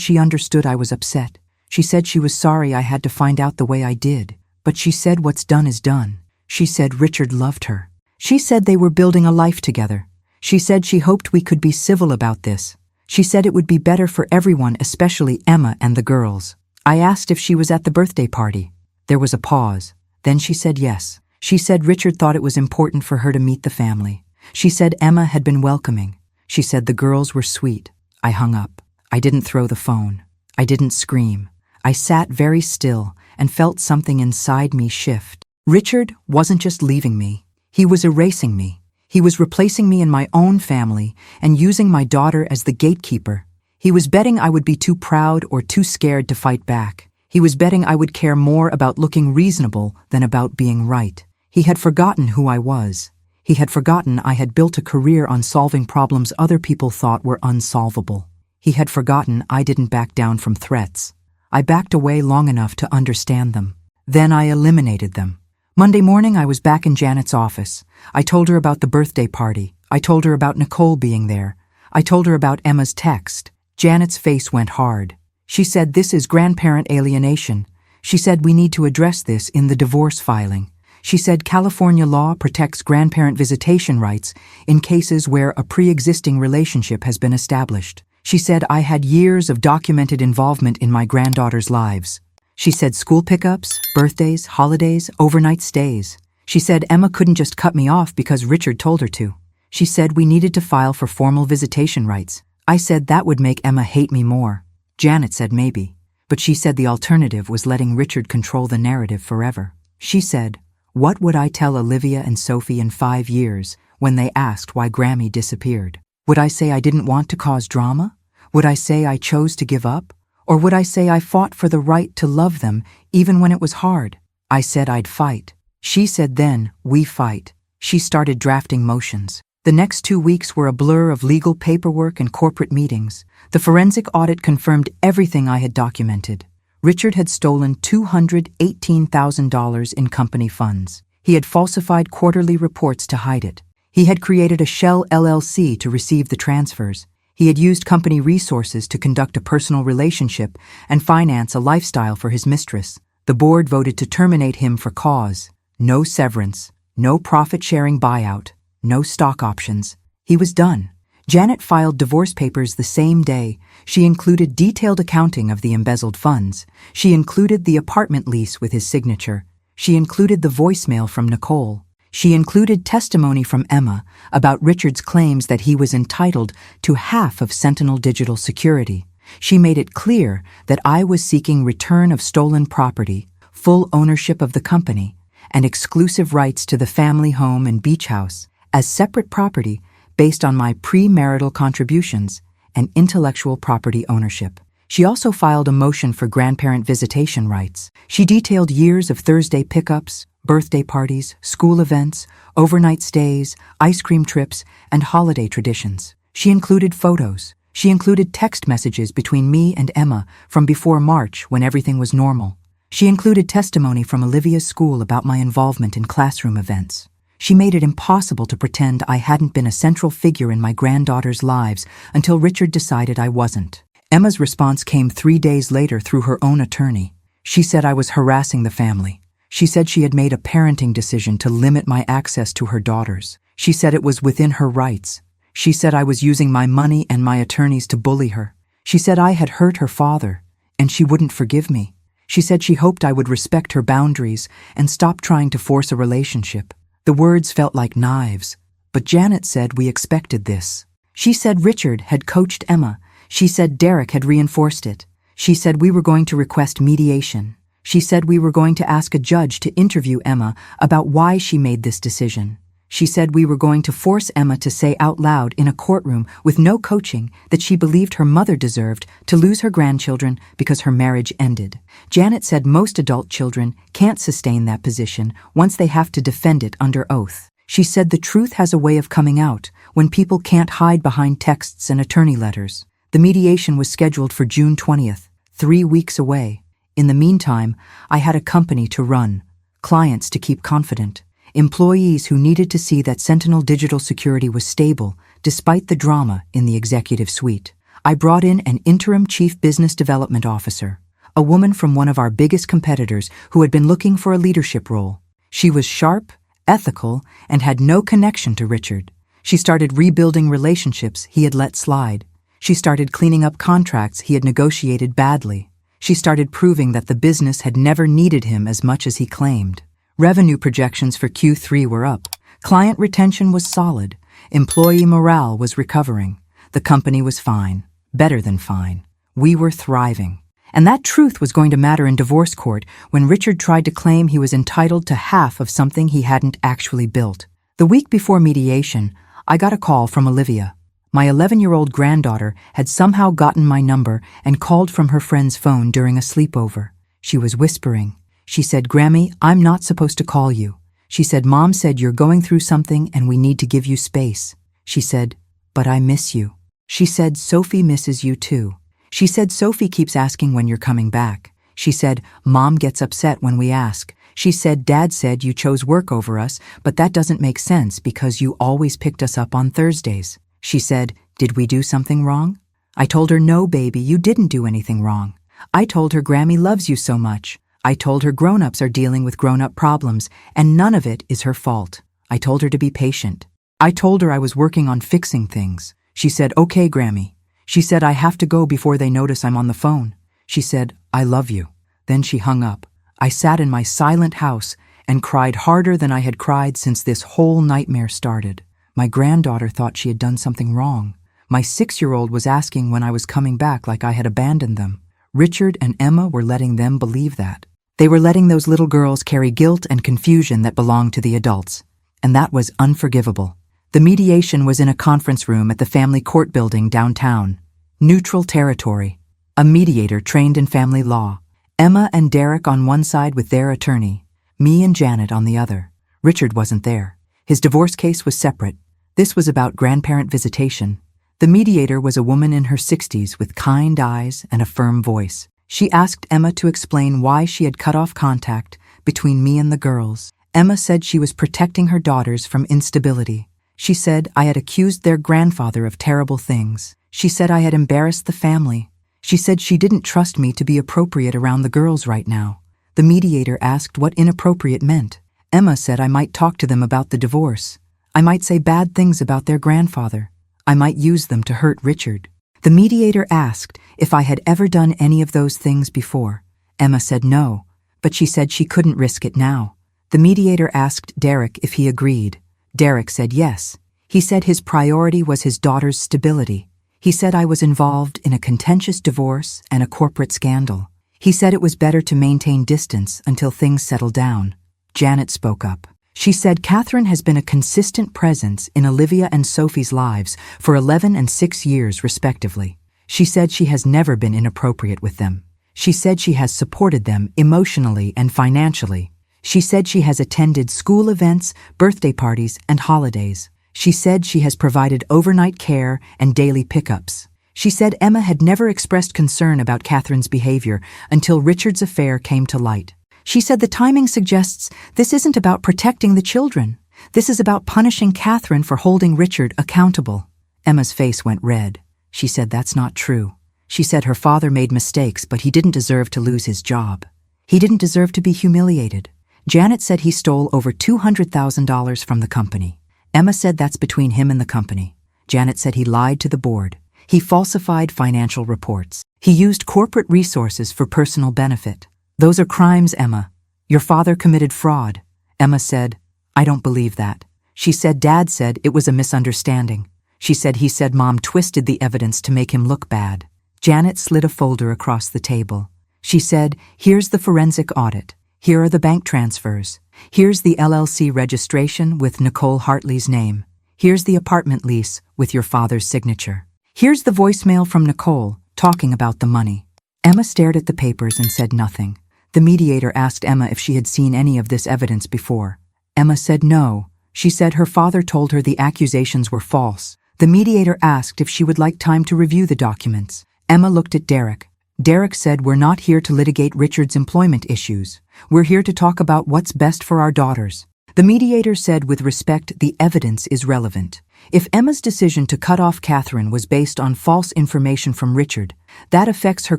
S1: she understood I was upset. She said she was sorry I had to find out the way I did. But she said what's done is done. She said Richard loved her. She said they were building a life together. She said she hoped we could be civil about this. She said it would be better for everyone, especially Emma and the girls. I asked if she was at the birthday party. There was a pause. Then she said yes. She said Richard thought it was important for her to meet the family. She said Emma had been welcoming. She said the girls were sweet. I hung up. I didn't throw the phone. I didn't scream. I sat very still and felt something inside me shift. Richard wasn't just leaving me. He was erasing me. He was replacing me in my own family and using my daughter as the gatekeeper. He was betting I would be too proud or too scared to fight back. He was betting I would care more about looking reasonable than about being right. He had forgotten who I was. He had forgotten I had built a career on solving problems other people thought were unsolvable. He had forgotten I didn't back down from threats. I backed away long enough to understand them. Then I eliminated them. Monday morning, I was back in Janet's office. I told her about the birthday party. I told her about Nicole being there. I told her about Emma's text. Janet's face went hard. She said this is grandparent alienation. She said we need to address this in the divorce filing. She said California law protects grandparent visitation rights in cases where a pre-existing relationship has been established. She said I had years of documented involvement in my granddaughters' lives. She said school pickups, birthdays, holidays, overnight stays. She said Emma couldn't just cut me off because Richard told her to. She said we needed to file for formal visitation rights. I said that would make Emma hate me more. Janet said maybe, but she said the alternative was letting Richard control the narrative forever. She said, what would I tell Olivia and Sophie in 5 years when they asked why Grammy disappeared? Would I say I didn't want to cause drama? Would I say I chose to give up? Or would I say I fought for the right to love them even when it was hard? I said I'd fight. She said then, we fight. She started drafting motions. The next 2 weeks were a blur of legal paperwork and corporate meetings. The forensic audit confirmed everything I had documented. Richard had stolen $218,000 in company funds. He had falsified quarterly reports to hide it. He had created a shell LLC to receive the transfers. He had used company resources to conduct a personal relationship and finance a lifestyle for his mistress. The board voted to terminate him for cause. No severance, no profit-sharing buyout, no stock options. He was done. Janet filed divorce papers the same day. She included detailed accounting of the embezzled funds. She included the apartment lease with his signature. She included the voicemail from Nicole. She included testimony from Emma about Richard's claims that he was entitled to half of Sentinel Digital Security. She made it clear that I was seeking return of stolen property, full ownership of the company, and exclusive rights to the family home and beach house as separate property based on my premarital contributions and intellectual property ownership. She also filed a motion for grandparent visitation rights. She detailed years of Thursday pickups, birthday parties, school events, overnight stays, ice cream trips, and holiday traditions. She included photos. She included text messages between me and Emma from before March when everything was normal. She included testimony from Olivia's school about my involvement in classroom events. She made it impossible to pretend I hadn't been a central figure in my granddaughters' lives until Richard decided I wasn't. Emma's response came 3 days later through her own attorney. She said I was harassing the family. She said she had made a parenting decision to limit my access to her daughters. She said it was within her rights. She said I was using my money and my attorneys to bully her. She said I had hurt her father, and she wouldn't forgive me. She said she hoped I would respect her boundaries and stop trying to force a relationship. The words felt like knives, but Janet said we expected this. She said Richard had coached Emma. She said Derek had reinforced it. She said we were going to request mediation. She said we were going to ask a judge to interview Emma about why she made this decision. She said we were going to force Emma to say out loud in a courtroom with no coaching that she believed her mother deserved to lose her grandchildren because her marriage ended. Janet said most adult children can't sustain that position once they have to defend it under oath. She said the truth has a way of coming out when people can't hide behind texts and attorney letters. The mediation was scheduled for June 20th, 3 weeks away. In the meantime, I had a company to run, clients to keep confident, employees who needed to see that Sentinel Digital Security was stable despite the drama in the executive suite. I brought in an interim chief business development officer, a woman from one of our biggest competitors who had been looking for a leadership role. She was sharp, ethical, and had no connection to Richard. She started rebuilding relationships he had let slide. She started cleaning up contracts he had negotiated badly. She started proving that the business had never needed him as much as he claimed. Revenue projections for Q3 were up. Client retention was solid. Employee morale was recovering. The company was fine. Better than fine. We were thriving. And that truth was going to matter in divorce court when Richard tried to claim he was entitled to half of something he hadn't actually built. The week before mediation, I got a call from Olivia. My 11-year-old granddaughter had somehow gotten my number and called from her friend's phone during a sleepover. She was whispering. She said, "Grammy, I'm not supposed to call you." She said, "Mom said you're going through something and we need to give you space." She said, "But I miss you." She said, "Sophie misses you too." She said, "Sophie keeps asking when you're coming back." She said, "Mom gets upset when we ask." She said, "Dad said you chose work over us, but that doesn't make sense because you always picked us up on Thursdays." She said, "Did we do something wrong?" I told her, "No, baby, you didn't do anything wrong." I told her Grammy loves you so much. I told her grown-ups are dealing with grown-up problems, and none of it is her fault. I told her to be patient. I told her I was working on fixing things. She said, "Okay, Grammy." She said, "I have to go before they notice I'm on the phone." She said, "I love you." Then she hung up. I sat in my silent house and cried harder than I had cried since this whole nightmare started. My granddaughter thought she had done something wrong. My 6-year-old was asking when I was coming back like I had abandoned them. Richard and Emma were letting them believe that. They were letting those little girls carry guilt and confusion that belonged to the adults. And that was unforgivable. The mediation was in a conference room at the family court building downtown. Neutral territory. A mediator trained in family law. Emma and Derek on one side with their attorney. Me and Janet on the other. Richard wasn't there. His divorce case was separate. This was about grandparent visitation. The mediator was a woman in her 60s with kind eyes and a firm voice. She asked Emma to explain why she had cut off contact between me and the girls. Emma said she was protecting her daughters from instability. She said I had accused their grandfather of terrible things. She said I had embarrassed the family. She said she didn't trust me to be appropriate around the girls right now. The mediator asked what inappropriate meant. Emma said I might talk to them about the divorce. I might say bad things about their grandfather. I might use them to hurt Richard. The mediator asked if I had ever done any of those things before. Emma said no, but she said she couldn't risk it now. The mediator asked Derek if he agreed. Derek said yes. He said his priority was his daughter's stability. He said I was involved in a contentious divorce and a corporate scandal. He said it was better to maintain distance until things settled down. Janet spoke up. She said Catherine has been a consistent presence in Olivia and Sophie's lives for 11 and 6 years respectively. She said she has never been inappropriate with them. She said she has supported them emotionally and financially. She said she has attended school events, birthday parties, and holidays. She said she has provided overnight care and daily pickups. She said Emma had never expressed concern about Catherine's behavior until Richard's affair came to light. She said the timing suggests this isn't about protecting the children. This is about punishing Catherine for holding Richard accountable. Emma's face went red. She said that's not true. She said her father made mistakes, but he didn't deserve to lose his job. He didn't deserve to be humiliated. Janet said he stole over $200,000 from the company. Emma said that's between him and the company. Janet said he lied to the board. He falsified financial reports. He used corporate resources for personal benefit. Those are crimes, Emma. Your father committed fraud. Emma said, I don't believe that. She said Dad said it was a misunderstanding. She said he said Mom twisted the evidence to make him look bad. Janet slid a folder across the table. She said, here's the forensic audit. Here are the bank transfers. Here's the LLC registration with Nicole Hartley's name. Here's the apartment lease with your father's signature. Here's the voicemail from Nicole talking about the money. Emma stared at the papers and said nothing. The mediator asked Emma if she had seen any of this evidence before. Emma said no. She said her father told her the accusations were false. The mediator asked if she would like time to review the documents. Emma looked at Derek. Derek said, "We're not here to litigate Richard's employment issues. We're here to talk about what's best for our daughters." The mediator said, "With respect, the evidence is relevant. If Emma's decision to cut off Catherine was based on false information from Richard, that affects her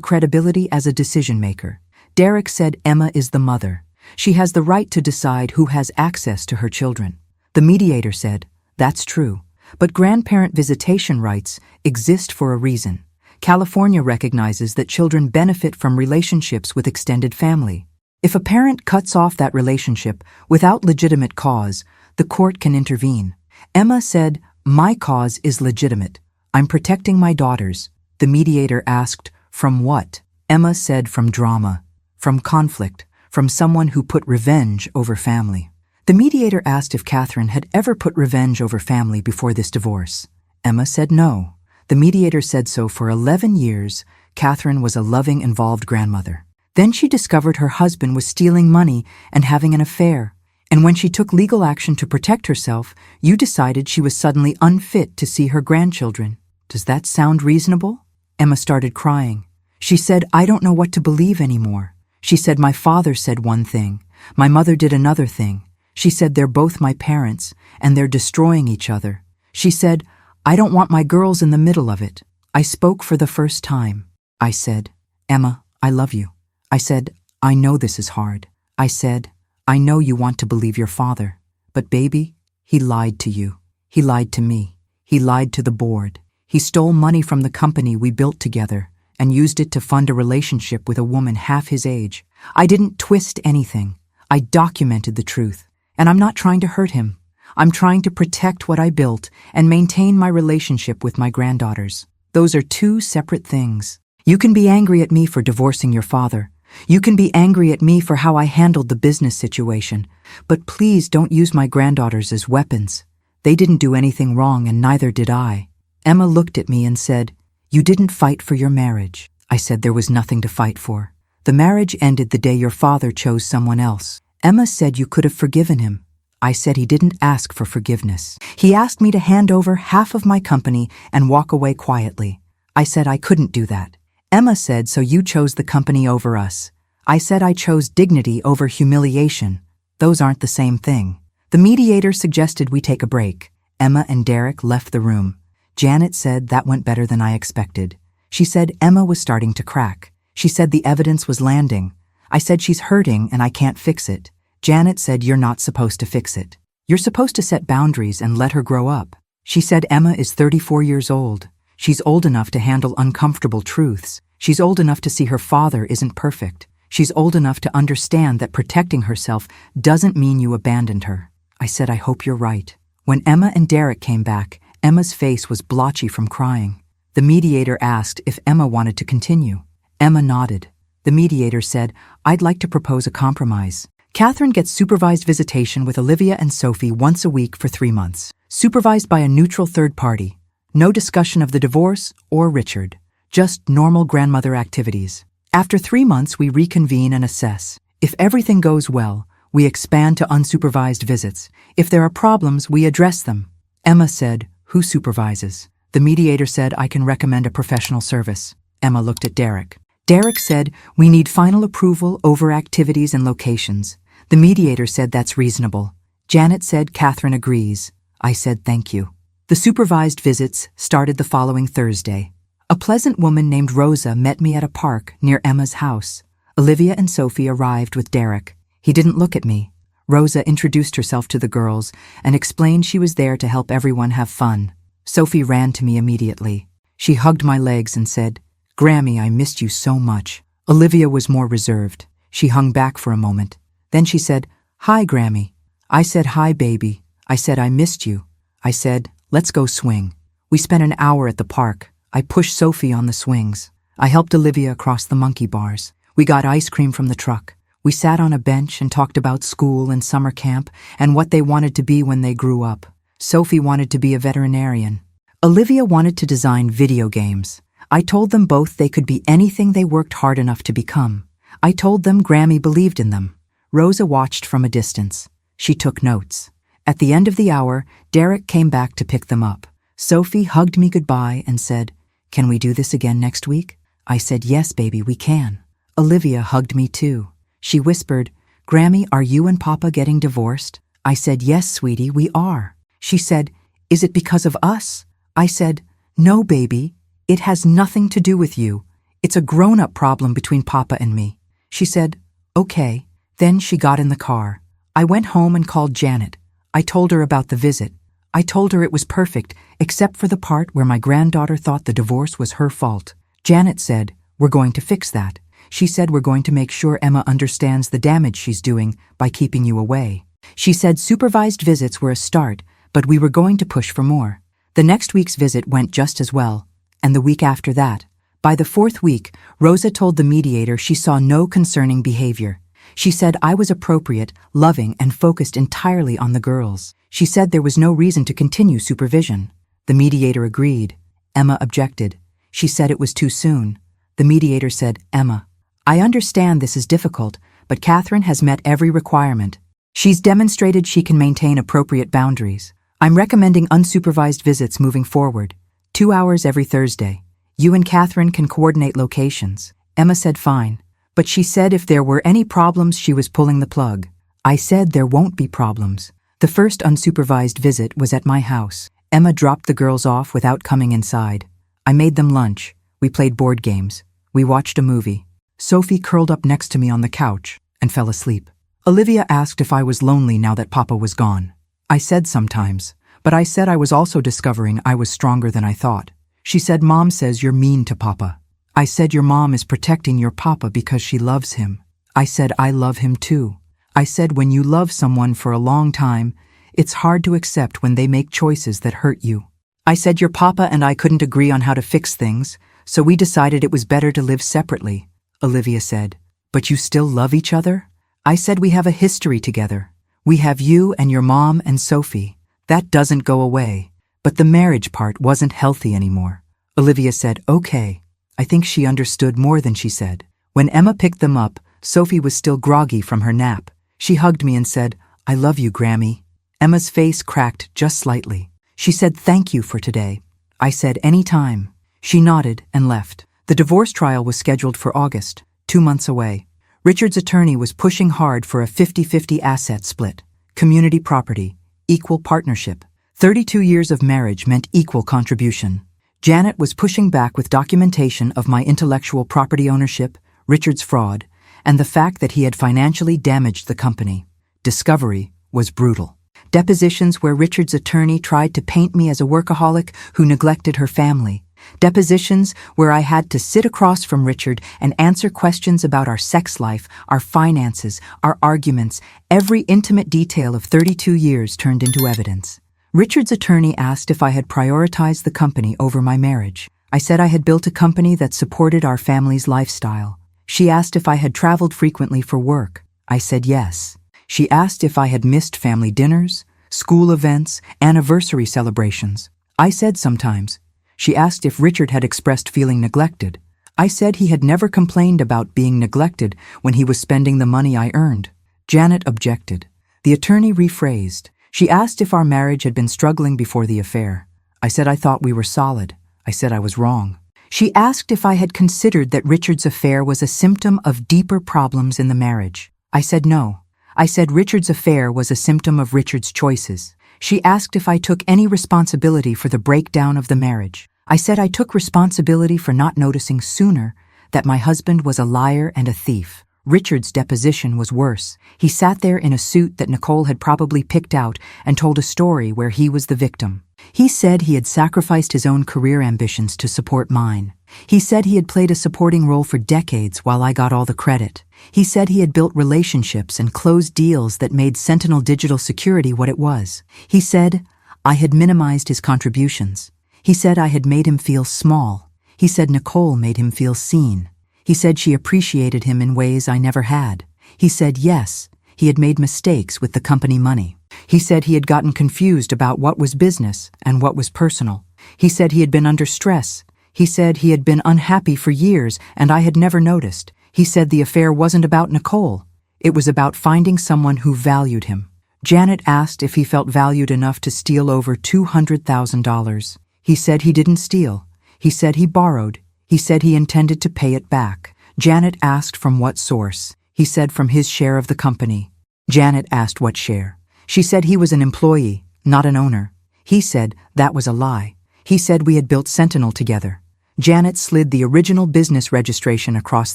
S1: credibility as a decision-maker." Derek said, "Emma is the mother. She has the right to decide who has access to her children." The mediator said, "That's true, but grandparent visitation rights exist for a reason. California recognizes that children benefit from relationships with extended family. If a parent cuts off that relationship without legitimate cause, the court can intervene." Emma said, "My cause is legitimate. I'm protecting my daughters." The mediator asked, "From what?" Emma said, "From drama, from conflict, from someone who put revenge over family." The mediator asked if Catherine had ever put revenge over family before this divorce. Emma said no. The mediator said so for 11 years, Catherine was a loving, involved grandmother. Then she discovered her husband was stealing money and having an affair. And when she took legal action to protect herself, you decided she was suddenly unfit to see her grandchildren. Does that sound reasonable? Emma started crying. She said, "I don't know what to believe anymore." She said, "My father said one thing. My mother did another thing." She said, "They're both my parents, and they're destroying each other." She said, "I don't want my girls in the middle of it." I spoke for the first time. I said, "Emma, I love you." I said, "I know this is hard." I said, "I know you want to believe your father. But baby, he lied to you. He lied to me. He lied to the board. He stole money from the company we built together and used it to fund a relationship with a woman half his age. I didn't twist anything. I documented the truth. And I'm not trying to hurt him. I'm trying to protect what I built and maintain my relationship with my granddaughters. Those are two separate things. You can be angry at me for divorcing your father. You can be angry at me for how I handled the business situation. But please don't use my granddaughters as weapons. They didn't do anything wrong, and neither did I." Emma looked at me and said, "You didn't fight for your marriage." I said there was nothing to fight for. "The marriage ended the day your father chose someone else." Emma said, "You could have forgiven him." I said he didn't ask for forgiveness. He asked me to hand over half of my company and walk away quietly. I said I couldn't do that. Emma said, "So you chose the company over us." I said I chose dignity over humiliation. Those aren't the same thing. The mediator suggested we take a break. Emma and Derek left the room. Janet said that went better than I expected. She said Emma was starting to crack. She said the evidence was landing. I said she's hurting and I can't fix it. Janet said, "You're not supposed to fix it. You're supposed to set boundaries and let her grow up." She said Emma is 34 years old. She's old enough to handle uncomfortable truths. She's old enough to see her father isn't perfect. She's old enough to understand that protecting herself doesn't mean you abandoned her. I said, "I hope you're right." When Emma and Derek came back, Emma's face was blotchy from crying. The mediator asked if Emma wanted to continue. Emma nodded. The mediator said, "I'd like to propose a compromise. Catherine gets supervised visitation with Olivia and Sophie once a week for 3 months, supervised by a neutral third party. No discussion of the divorce or Richard, just normal grandmother activities. After 3 months, we reconvene and assess. If everything goes well, we expand to unsupervised visits. If there are problems, we address them." Emma said, "Who supervises?" The mediator said, "I can recommend a professional service." Emma looked at Derek. Derek said, "We need final approval over activities and locations." The mediator said that's reasonable. Janet said, "Catherine agrees." I said, "Thank you." The supervised visits started the following Thursday. A pleasant woman named Rosa met me at a park near Emma's house. Olivia and Sophie arrived with Derek. He didn't look at me. Rosa introduced herself to the girls and explained she was there to help everyone have fun. Sophie ran to me immediately. She hugged my legs and said, "Grammy, I missed you so much." Olivia was more reserved. She hung back for a moment. Then she said, "Hi, Grammy." I said, "Hi, baby." I said, "I missed you." I said, "Let's go swing." We spent an hour at the park. I pushed Sophie on the swings. I helped Olivia across the monkey bars. We got ice cream from the truck. We sat on a bench and talked about school and summer camp and what they wanted to be when they grew up. Sophie wanted to be a veterinarian. Olivia wanted to design video games. I told them both they could be anything they worked hard enough to become. I told them Grammy believed in them. Rosa watched from a distance. She took notes. At the end of the hour, Derek came back to pick them up. Sophie hugged me goodbye and said, "Can we do this again next week?" I said, "Yes, baby, we can." Olivia hugged me too. She whispered, "Grammy, are you and Papa getting divorced?" I said, "Yes, sweetie, we are." She said, "Is it because of us?" I said, "No, baby, it has nothing to do with you. It's a grown-up problem between Papa and me." She said, "Okay." Then she got in the car. I went home and called Janet. I told her about the visit. I told her it was perfect, except for the part where my granddaughter thought the divorce was her fault. Janet said, "We're going to fix that." She said, "We're going to make sure Emma understands the damage she's doing by keeping you away." She said supervised visits were a start, but we were going to push for more. The next week's visit went just as well, and the week after that. By the fourth week, Rosa told the mediator she saw no concerning behavior. She said I was appropriate, loving, and focused entirely on the girls. She said there was no reason to continue supervision. The mediator agreed. Emma objected. She said it was too soon. The mediator said, "Emma, I understand this is difficult, but Catherine has met every requirement. She's demonstrated she can maintain appropriate boundaries. I'm recommending unsupervised visits moving forward, 2 hours every Thursday. You and Catherine can coordinate locations." Emma said fine, but she said if there were any problems she was pulling the plug. I said there won't be problems. The first unsupervised visit was at my house. Emma dropped the girls off without coming inside. I made them lunch. We played board games. We watched a movie. Sophie curled up next to me on the couch and fell asleep. Olivia asked if I was lonely now that Papa was gone. I said sometimes, but I said I was also discovering I was stronger than I thought. She said, "Mom says you're mean to Papa." I said, "Your mom is protecting your Papa because she loves him." I said, "I love him too." I said, "When you love someone for a long time, it's hard to accept when they make choices that hurt you." I said, "Your Papa and I couldn't agree on how to fix things, so we decided it was better to live separately." Olivia said, "But you still love each other?" I said, "We have a history together. We have you and your mom and Sophie. That doesn't go away. But the marriage part wasn't healthy anymore." Olivia said, "Okay." I think she understood more than she said. When Emma picked them up, Sophie was still groggy from her nap. She hugged me and said, "I love you, Grammy." Emma's face cracked just slightly. She said, "Thank you for today." I said, "Any time." She nodded and left. The divorce trial was scheduled for August, 2 months away. Richard's attorney was pushing hard for a 50-50 asset split, community property, equal partnership. 32 years of marriage meant equal contribution. Janet was pushing back with documentation of my intellectual property ownership, Richard's fraud, and the fact that he had financially damaged the company. Discovery was brutal. Depositions where Richard's attorney tried to paint me as a workaholic who neglected her family. Depositions where I had to sit across from Richard and answer questions about our sex life, our finances, our arguments. Every intimate detail of 32 years turned into evidence. Richard's attorney asked if I had prioritized the company over my marriage. I said I had built a company that supported our family's lifestyle. She asked if I had traveled frequently for work. I said yes. She asked if I had missed family dinners, school events, anniversary celebrations. I said sometimes. She asked if Richard had expressed feeling neglected. I said he had never complained about being neglected when he was spending the money I earned. Janet objected. The attorney rephrased. She asked if our marriage had been struggling before the affair. I said I thought we were solid. I said I was wrong. She asked if I had considered that Richard's affair was a symptom of deeper problems in the marriage. I said no. I said Richard's affair was a symptom of Richard's choices. She asked if I took any responsibility for the breakdown of the marriage. I said I took responsibility for not noticing sooner that my husband was a liar and a thief. Richard's deposition was worse. He sat there in a suit that Nicole had probably picked out and told a story where he was the victim. He said he had sacrificed his own career ambitions to support mine. He said he had played a supporting role for decades while I got all the credit. He said he had built relationships and closed deals that made Sentinel Digital Security what it was. He said I had minimized his contributions. He said I had made him feel small. He said Nicole made him feel seen. He said she appreciated him in ways I never had. He said yes, he had made mistakes with the company money. He said he had gotten confused about what was business and what was personal. He said he had been under stress. He said he had been unhappy for years and I had never noticed. He said the affair wasn't about Nicole. It was about finding someone who valued him. Janet asked if he felt valued enough to steal over $200,000. He said he didn't steal. He said he borrowed. He said he intended to pay it back. Janet asked from what source. He said from his share of the company. Janet asked what share. She said he was an employee, not an owner. He said that was a lie. He said we had built Sentinel together. Janet slid the original business registration across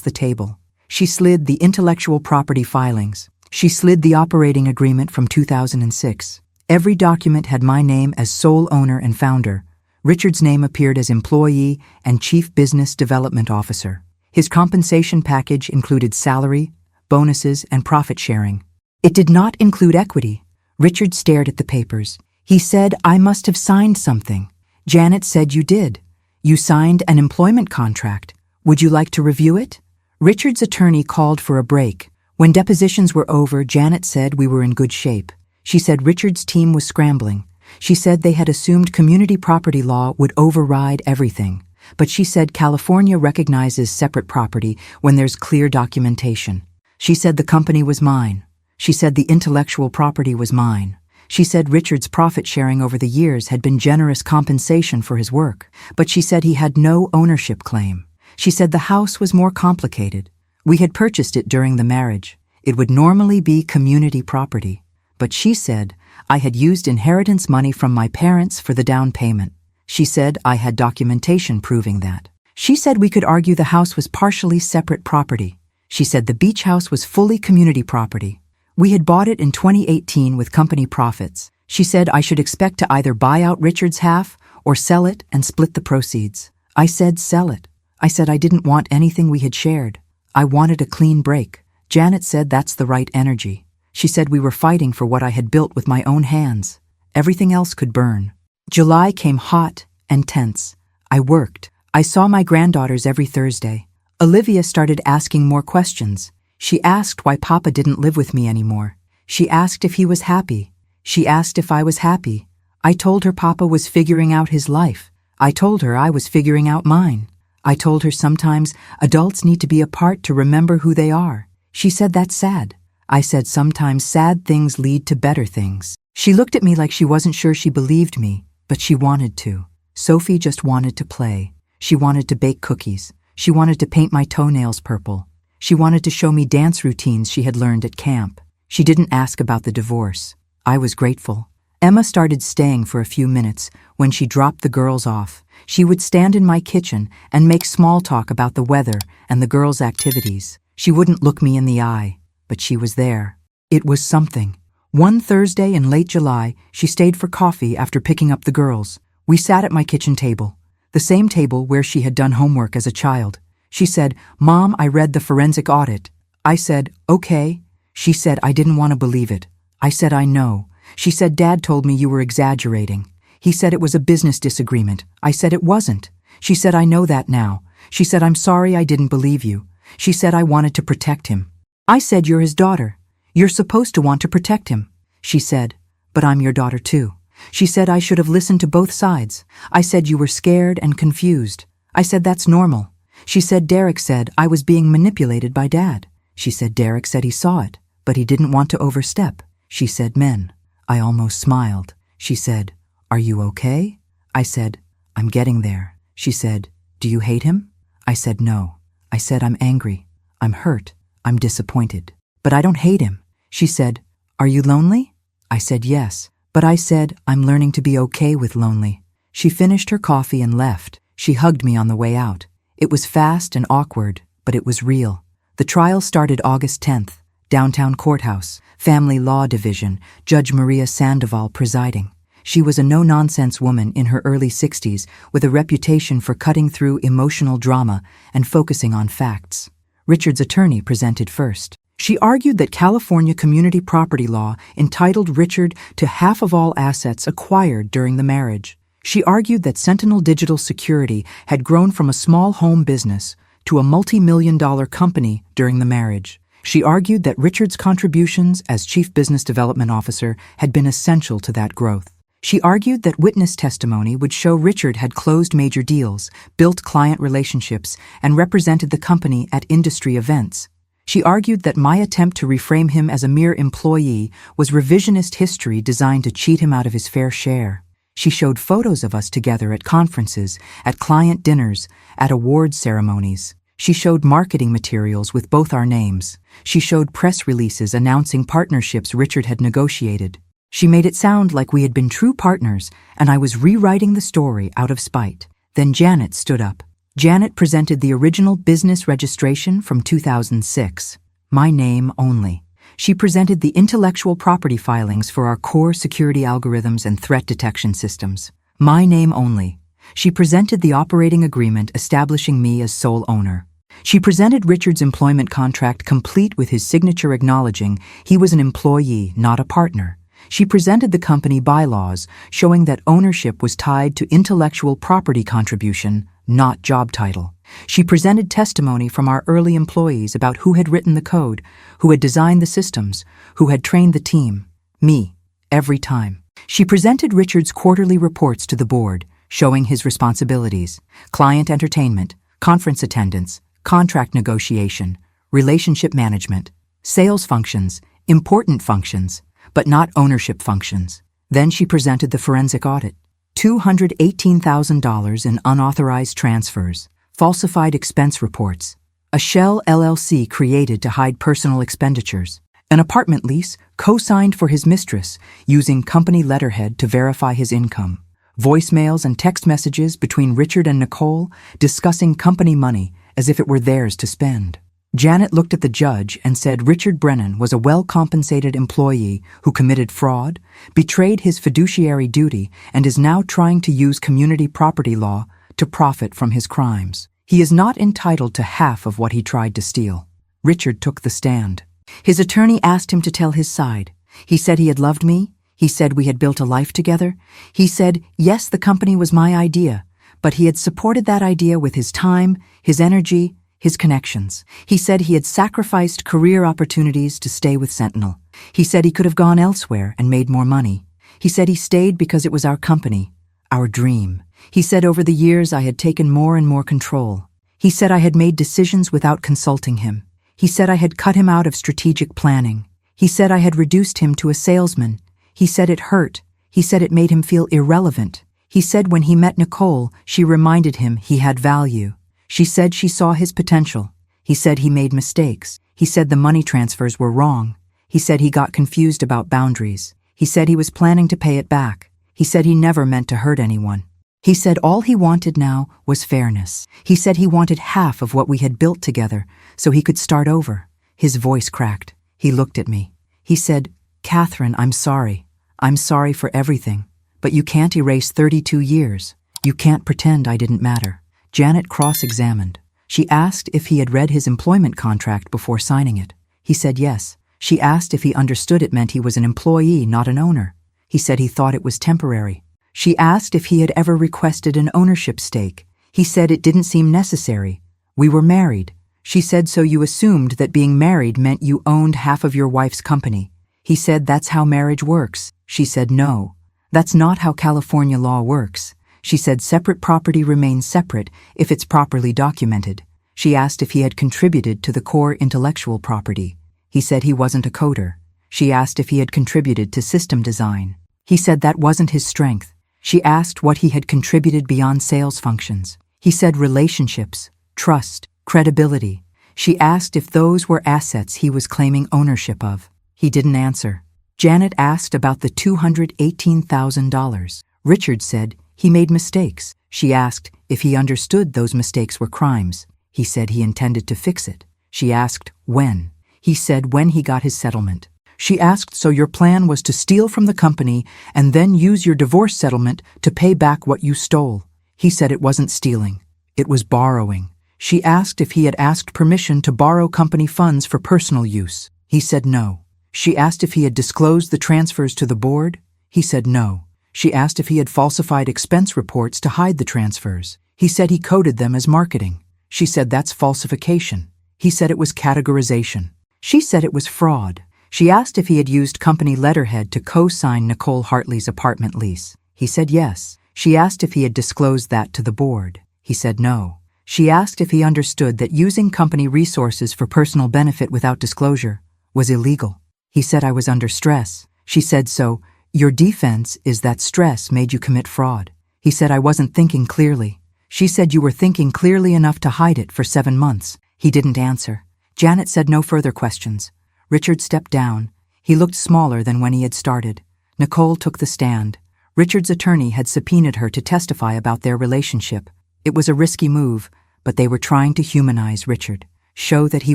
S1: the table. She slid the intellectual property filings. She slid the operating agreement from 2006. Every document had my name as sole owner and founder. Richard's name appeared as employee and chief business development officer. His compensation package included salary, bonuses, and profit sharing. It did not include equity. Richard stared at the papers. He said, I must have signed something. Janet said you did. You signed an employment contract. Would you like to review it? Richard's attorney called for a break. When depositions were over, Janet said we were in good shape. She said Richard's team was scrambling. She said they had assumed community property law would override everything. But she said California recognizes separate property when there's clear documentation. She said the company was mine. She said the intellectual property was mine. She said Richard's profit sharing over the years had been generous compensation for his work, but she said he had no ownership claim. She said the house was more complicated. We had purchased it during the marriage. It would normally be community property. But she said I had used inheritance money from my parents for the down payment. She said I had documentation proving that. She said we could argue the house was partially separate property. She said the beach house was fully community property. We had bought it in 2018 with company profits. She said I should expect to either buy out Richard's half or sell it and split the proceeds. I said sell it. I said I didn't want anything we had shared. I wanted a clean break. Janet said that's the right energy. She said we were fighting for what I had built with my own hands. Everything else could burn. July came hot and tense. I worked. I saw my granddaughters every Thursday. Olivia started asking more questions. She asked why Papa didn't live with me anymore. She asked if he was happy. She asked if I was happy. I told her Papa was figuring out his life. I told her I was figuring out mine. I told her sometimes adults need to be apart to remember who they are. She said that's sad. I said sometimes sad things lead to better things. She looked at me like she wasn't sure she believed me, but she wanted to. Sophie just wanted to play. She wanted to bake cookies. She wanted to paint my toenails purple. She wanted to show me dance routines she had learned at camp. She didn't ask about the divorce. I was grateful. Emma started staying for a few minutes when she dropped the girls off. She would stand in my kitchen and make small talk about the weather and the girls' activities. She wouldn't look me in the eye, but she was there. It was something. One Thursday in late July, she stayed for coffee after picking up the girls. We sat at my kitchen table, the same table where she had done homework as a child. She said, Mom, I read the forensic audit. I said, okay. She said, I didn't want to believe it. I said, I know. She said, Dad told me you were exaggerating. He said it was a business disagreement. I said it wasn't. She said, I know that now. She said, I'm sorry I didn't believe you. She said I wanted to protect him. I said, you're his daughter. You're supposed to want to protect him. She said, but I'm your daughter too. She said I should have listened to both sides. I said you were scared and confused. I said that's normal. She said Derek said I was being manipulated by Dad. She said Derek said he saw it, but he didn't want to overstep. She said men. I almost smiled. She said, are you okay? I said, I'm getting there. She said, do you hate him? I said no. I said I'm angry. I'm hurt. I'm disappointed. But I don't hate him. She said, are you lonely? I said yes. But I said, I'm learning to be okay with lonely. She finished her coffee and left. She hugged me on the way out. It was fast and awkward, but it was real. The trial started August 10th, downtown courthouse, Family Law Division, Judge Maria Sandoval presiding. She was a no-nonsense woman in her early 60s with a reputation for cutting through emotional drama and focusing on facts. Richard's attorney presented first. She argued that California community property law entitled Richard to half of all assets acquired during the marriage. She argued that Sentinel Digital Security had grown from a small home business to a multi-million-dollar company during the marriage. She argued that Richard's contributions as Chief Business Development Officer had been essential to that growth. She argued that witness testimony would show Richard had closed major deals, built client relationships, and represented the company at industry events. She argued that my attempt to reframe him as a mere employee was revisionist history designed to cheat him out of his fair share. She showed photos of us together at conferences, at client dinners, at awards ceremonies. She showed marketing materials with both our names. She showed press releases announcing partnerships Richard had negotiated. She made it sound like we had been true partners, and I was rewriting the story out of spite. Then Janet stood up. Janet presented the original business registration from 2006. My name only. She presented the intellectual property filings for our core security algorithms and threat detection systems. My name only. She presented the operating agreement establishing me as sole owner. She presented Richard's employment contract complete with his signature acknowledging he was an employee, not a partner. She presented the company bylaws showing that ownership was tied to intellectual property contribution, not job title. She presented testimony from our early employees about who had written the code, who had designed the systems, who had trained the team. Me, every time. She presented Richard's quarterly reports to the board, showing his responsibilities: client entertainment, conference attendance, contract negotiation, relationship management, sales functions, important functions, but not ownership functions. Then she presented the forensic audit. $218,000 in unauthorized transfers, falsified expense reports, a shell LLC created to hide personal expenditures, an apartment lease co-signed for his mistress using company letterhead to verify his income, voicemails and text messages between Richard and Nicole discussing company money as if it were theirs to spend. Janet looked at the judge and said Richard Brennan was a well-compensated employee who committed fraud, betrayed his fiduciary duty, and is now trying to use community property law to profit from his crimes. He is not entitled to half of what he tried to steal. Richard took the stand. His attorney asked him to tell his side. He said he had loved me. He said we had built a life together. He said, yes, the company was my idea, but he had supported that idea with his time, his energy, his connections. He said he had sacrificed career opportunities to stay with Sentinel. He said he could have gone elsewhere and made more money. He said he stayed because it was our company, our dream. He said over the years I had taken more and more control. He said I had made decisions without consulting him. He said I had cut him out of strategic planning. He said I had reduced him to a salesman. He said it hurt. He said it made him feel irrelevant. He said when he met Nicole, she reminded him he had value. She said she saw his potential. He said he made mistakes. He said the money transfers were wrong. He said he got confused about boundaries. He said he was planning to pay it back. He said he never meant to hurt anyone. He said all he wanted now was fairness. He said he wanted half of what we had built together so he could start over. His voice cracked. He looked at me. He said, Catherine, I'm sorry. I'm sorry for everything. But you can't erase 32 years. You can't pretend I didn't matter. Janet cross-examined. She asked if he had read his employment contract before signing it. He said yes. She asked if he understood it meant he was an employee, not an owner. He said he thought it was temporary. She asked if he had ever requested an ownership stake. He said it didn't seem necessary. We were married. She said so you assumed that being married meant you owned half of your wife's company. He said that's how marriage works. She said no. That's not how California law works. She said separate property remains separate if it's properly documented. She asked if he had contributed to the core intellectual property. He said he wasn't a coder. She asked if he had contributed to system design. He said that wasn't his strength. She asked what he had contributed beyond sales functions. He said relationships, trust, credibility. She asked if those were assets he was claiming ownership of. He didn't answer. Janet asked about the $218,000. Richard said he made mistakes. She asked if he understood those mistakes were crimes. He said he intended to fix it. She asked when. He said when he got his settlement. She asked so your plan was to steal from the company and then use your divorce settlement to pay back what you stole. He said it wasn't stealing. It was borrowing. She asked if he had asked permission to borrow company funds for personal use. He said no. She asked if he had disclosed the transfers to the board. He said no. She asked if he had falsified expense reports to hide the transfers. He said he coded them as marketing. She said that's falsification. He said it was categorization. She said it was fraud. She asked if he had used company letterhead to co-sign Nicole Hartley's apartment lease. He said yes. She asked if he had disclosed that to the board. He said no. She asked if he understood that using company resources for personal benefit without disclosure was illegal. He said I was under stress. She said, so, your defense is that stress made you commit fraud. He said I wasn't thinking clearly. She said you were thinking clearly enough to hide it for 7 months. He didn't answer. Janet said no further questions. Richard stepped down. He looked smaller than when he had started. Nicole took the stand. Richard's attorney had subpoenaed her to testify about their relationship. It was a risky move, but they were trying to humanize Richard, show that he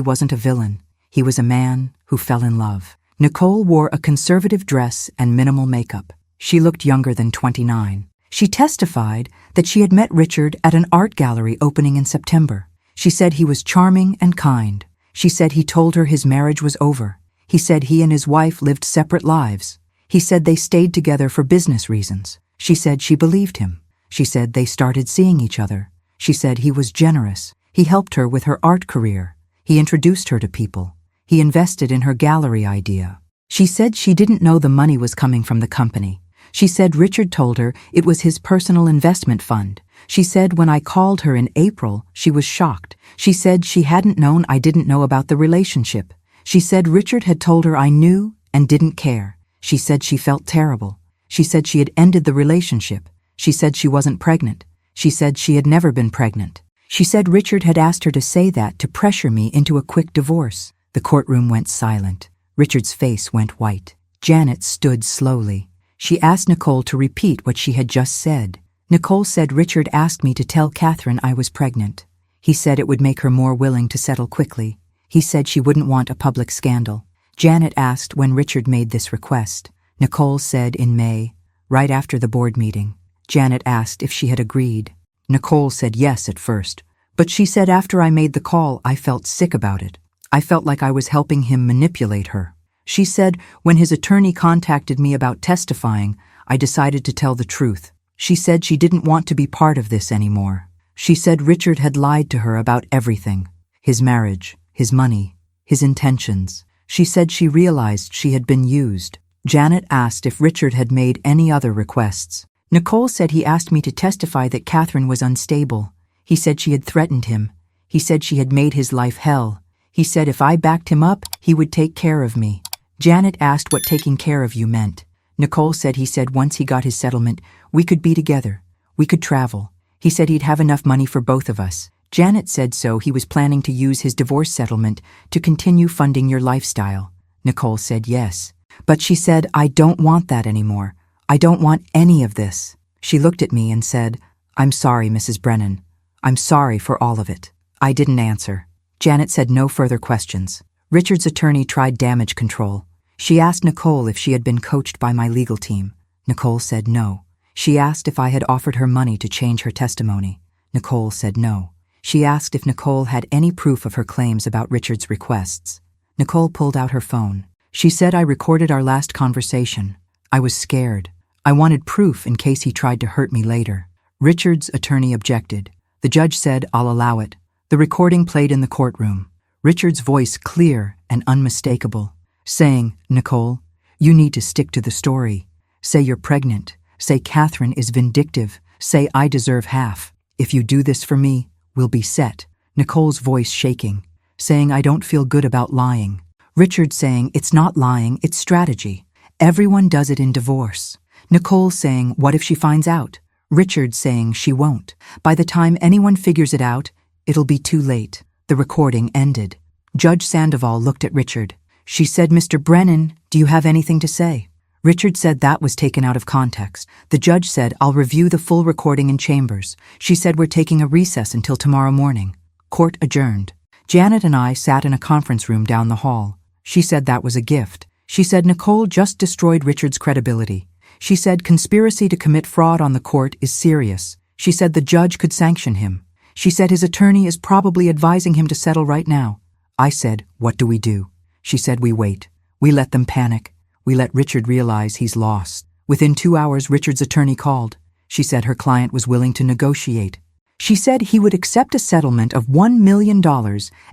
S1: wasn't a villain. He was a man who fell in love. Nicole wore a conservative dress and minimal makeup. She looked younger than 29. She testified that she had met Richard at an art gallery opening in September. She said he was charming and kind. She said he told her his marriage was over. He said he and his wife lived separate lives. He said they stayed together for business reasons. She said she believed him. She said they started seeing each other. She said he was generous. He helped her with her art career. He introduced her to people. He invested in her gallery idea. She said she didn't know the money was coming from the company. She said Richard told her it was his personal investment fund. She said when I called her in April, she was shocked. She said she hadn't known I didn't know about the relationship. She said Richard had told her I knew and didn't care. She said she felt terrible. She said she had ended the relationship. She said she wasn't pregnant. She said she had never been pregnant. She said Richard had asked her to say that to pressure me into a quick divorce. The courtroom went silent. Richard's face went white. Janet stood slowly. She asked Nicole to repeat what she had just said. Nicole said Richard asked me to tell Catherine I was pregnant. He said it would make her more willing to settle quickly. He said she wouldn't want a public scandal. Janet asked when Richard made this request. Nicole said in May, right after the board meeting. Janet asked if she had agreed. Nicole said yes at first, but she said after I made the call, I felt sick about it. I felt like I was helping him manipulate her. She said when his attorney contacted me about testifying, I decided to tell the truth. She said she didn't want to be part of this anymore. She said Richard had lied to her about everything. His marriage, his money, his intentions. She said she realized she had been used. Janet asked if Richard had made any other requests. Nicole said he asked me to testify that Catherine was unstable. He said she had threatened him. He said she had made his life hell. He said if I backed him up, he would take care of me. Janet asked what taking care of you meant. Nicole said he said once he got his settlement, we could be together. We could travel. He said he'd have enough money for both of us. Janet said so he was planning to use his divorce settlement to continue funding your lifestyle. Nicole said yes. But she said, I don't want that anymore. I don't want any of this. She looked at me and said, I'm sorry, Mrs. Brennan. I'm sorry for all of it. I didn't answer. Janet said no further questions. Richard's attorney tried damage control. She asked Nicole if she had been coached by my legal team. Nicole said no. She asked if I had offered her money to change her testimony. Nicole said no. She asked if Nicole had any proof of her claims about Richard's requests. Nicole pulled out her phone. She said I recorded our last conversation. I was scared. I wanted proof in case he tried to hurt me later. Richard's attorney objected. The judge said, I'll allow it. The recording played in the courtroom. Richard's voice clear and unmistakable, saying, Nicole, you need to stick to the story. Say you're pregnant. Say Catherine is vindictive. Say I deserve half. If you do this for me, we'll be set. Nicole's voice shaking, saying I don't feel good about lying. Richard saying it's not lying, it's strategy. Everyone does it in divorce. Nicole saying what if she finds out? Richard saying she won't. By the time anyone figures it out, it'll be too late. The recording ended. Judge Sandoval looked at Richard. She said, Mr. Brennan, do you have anything to say? Richard said that was taken out of context. The judge said, I'll review the full recording in chambers. She said we're taking a recess until tomorrow morning. Court adjourned. Janet and I sat in a conference room down the hall. She said that was a gift. She said Nicole just destroyed Richard's credibility. She said conspiracy to commit fraud on the court is serious. She said the judge could sanction him. She said his attorney is probably advising him to settle right now. I said, what do we do? She said we wait. We let them panic. We let Richard realize he's lost. Within 2 hours, Richard's attorney called. She said her client was willing to negotiate. She said he would accept a settlement of $1 million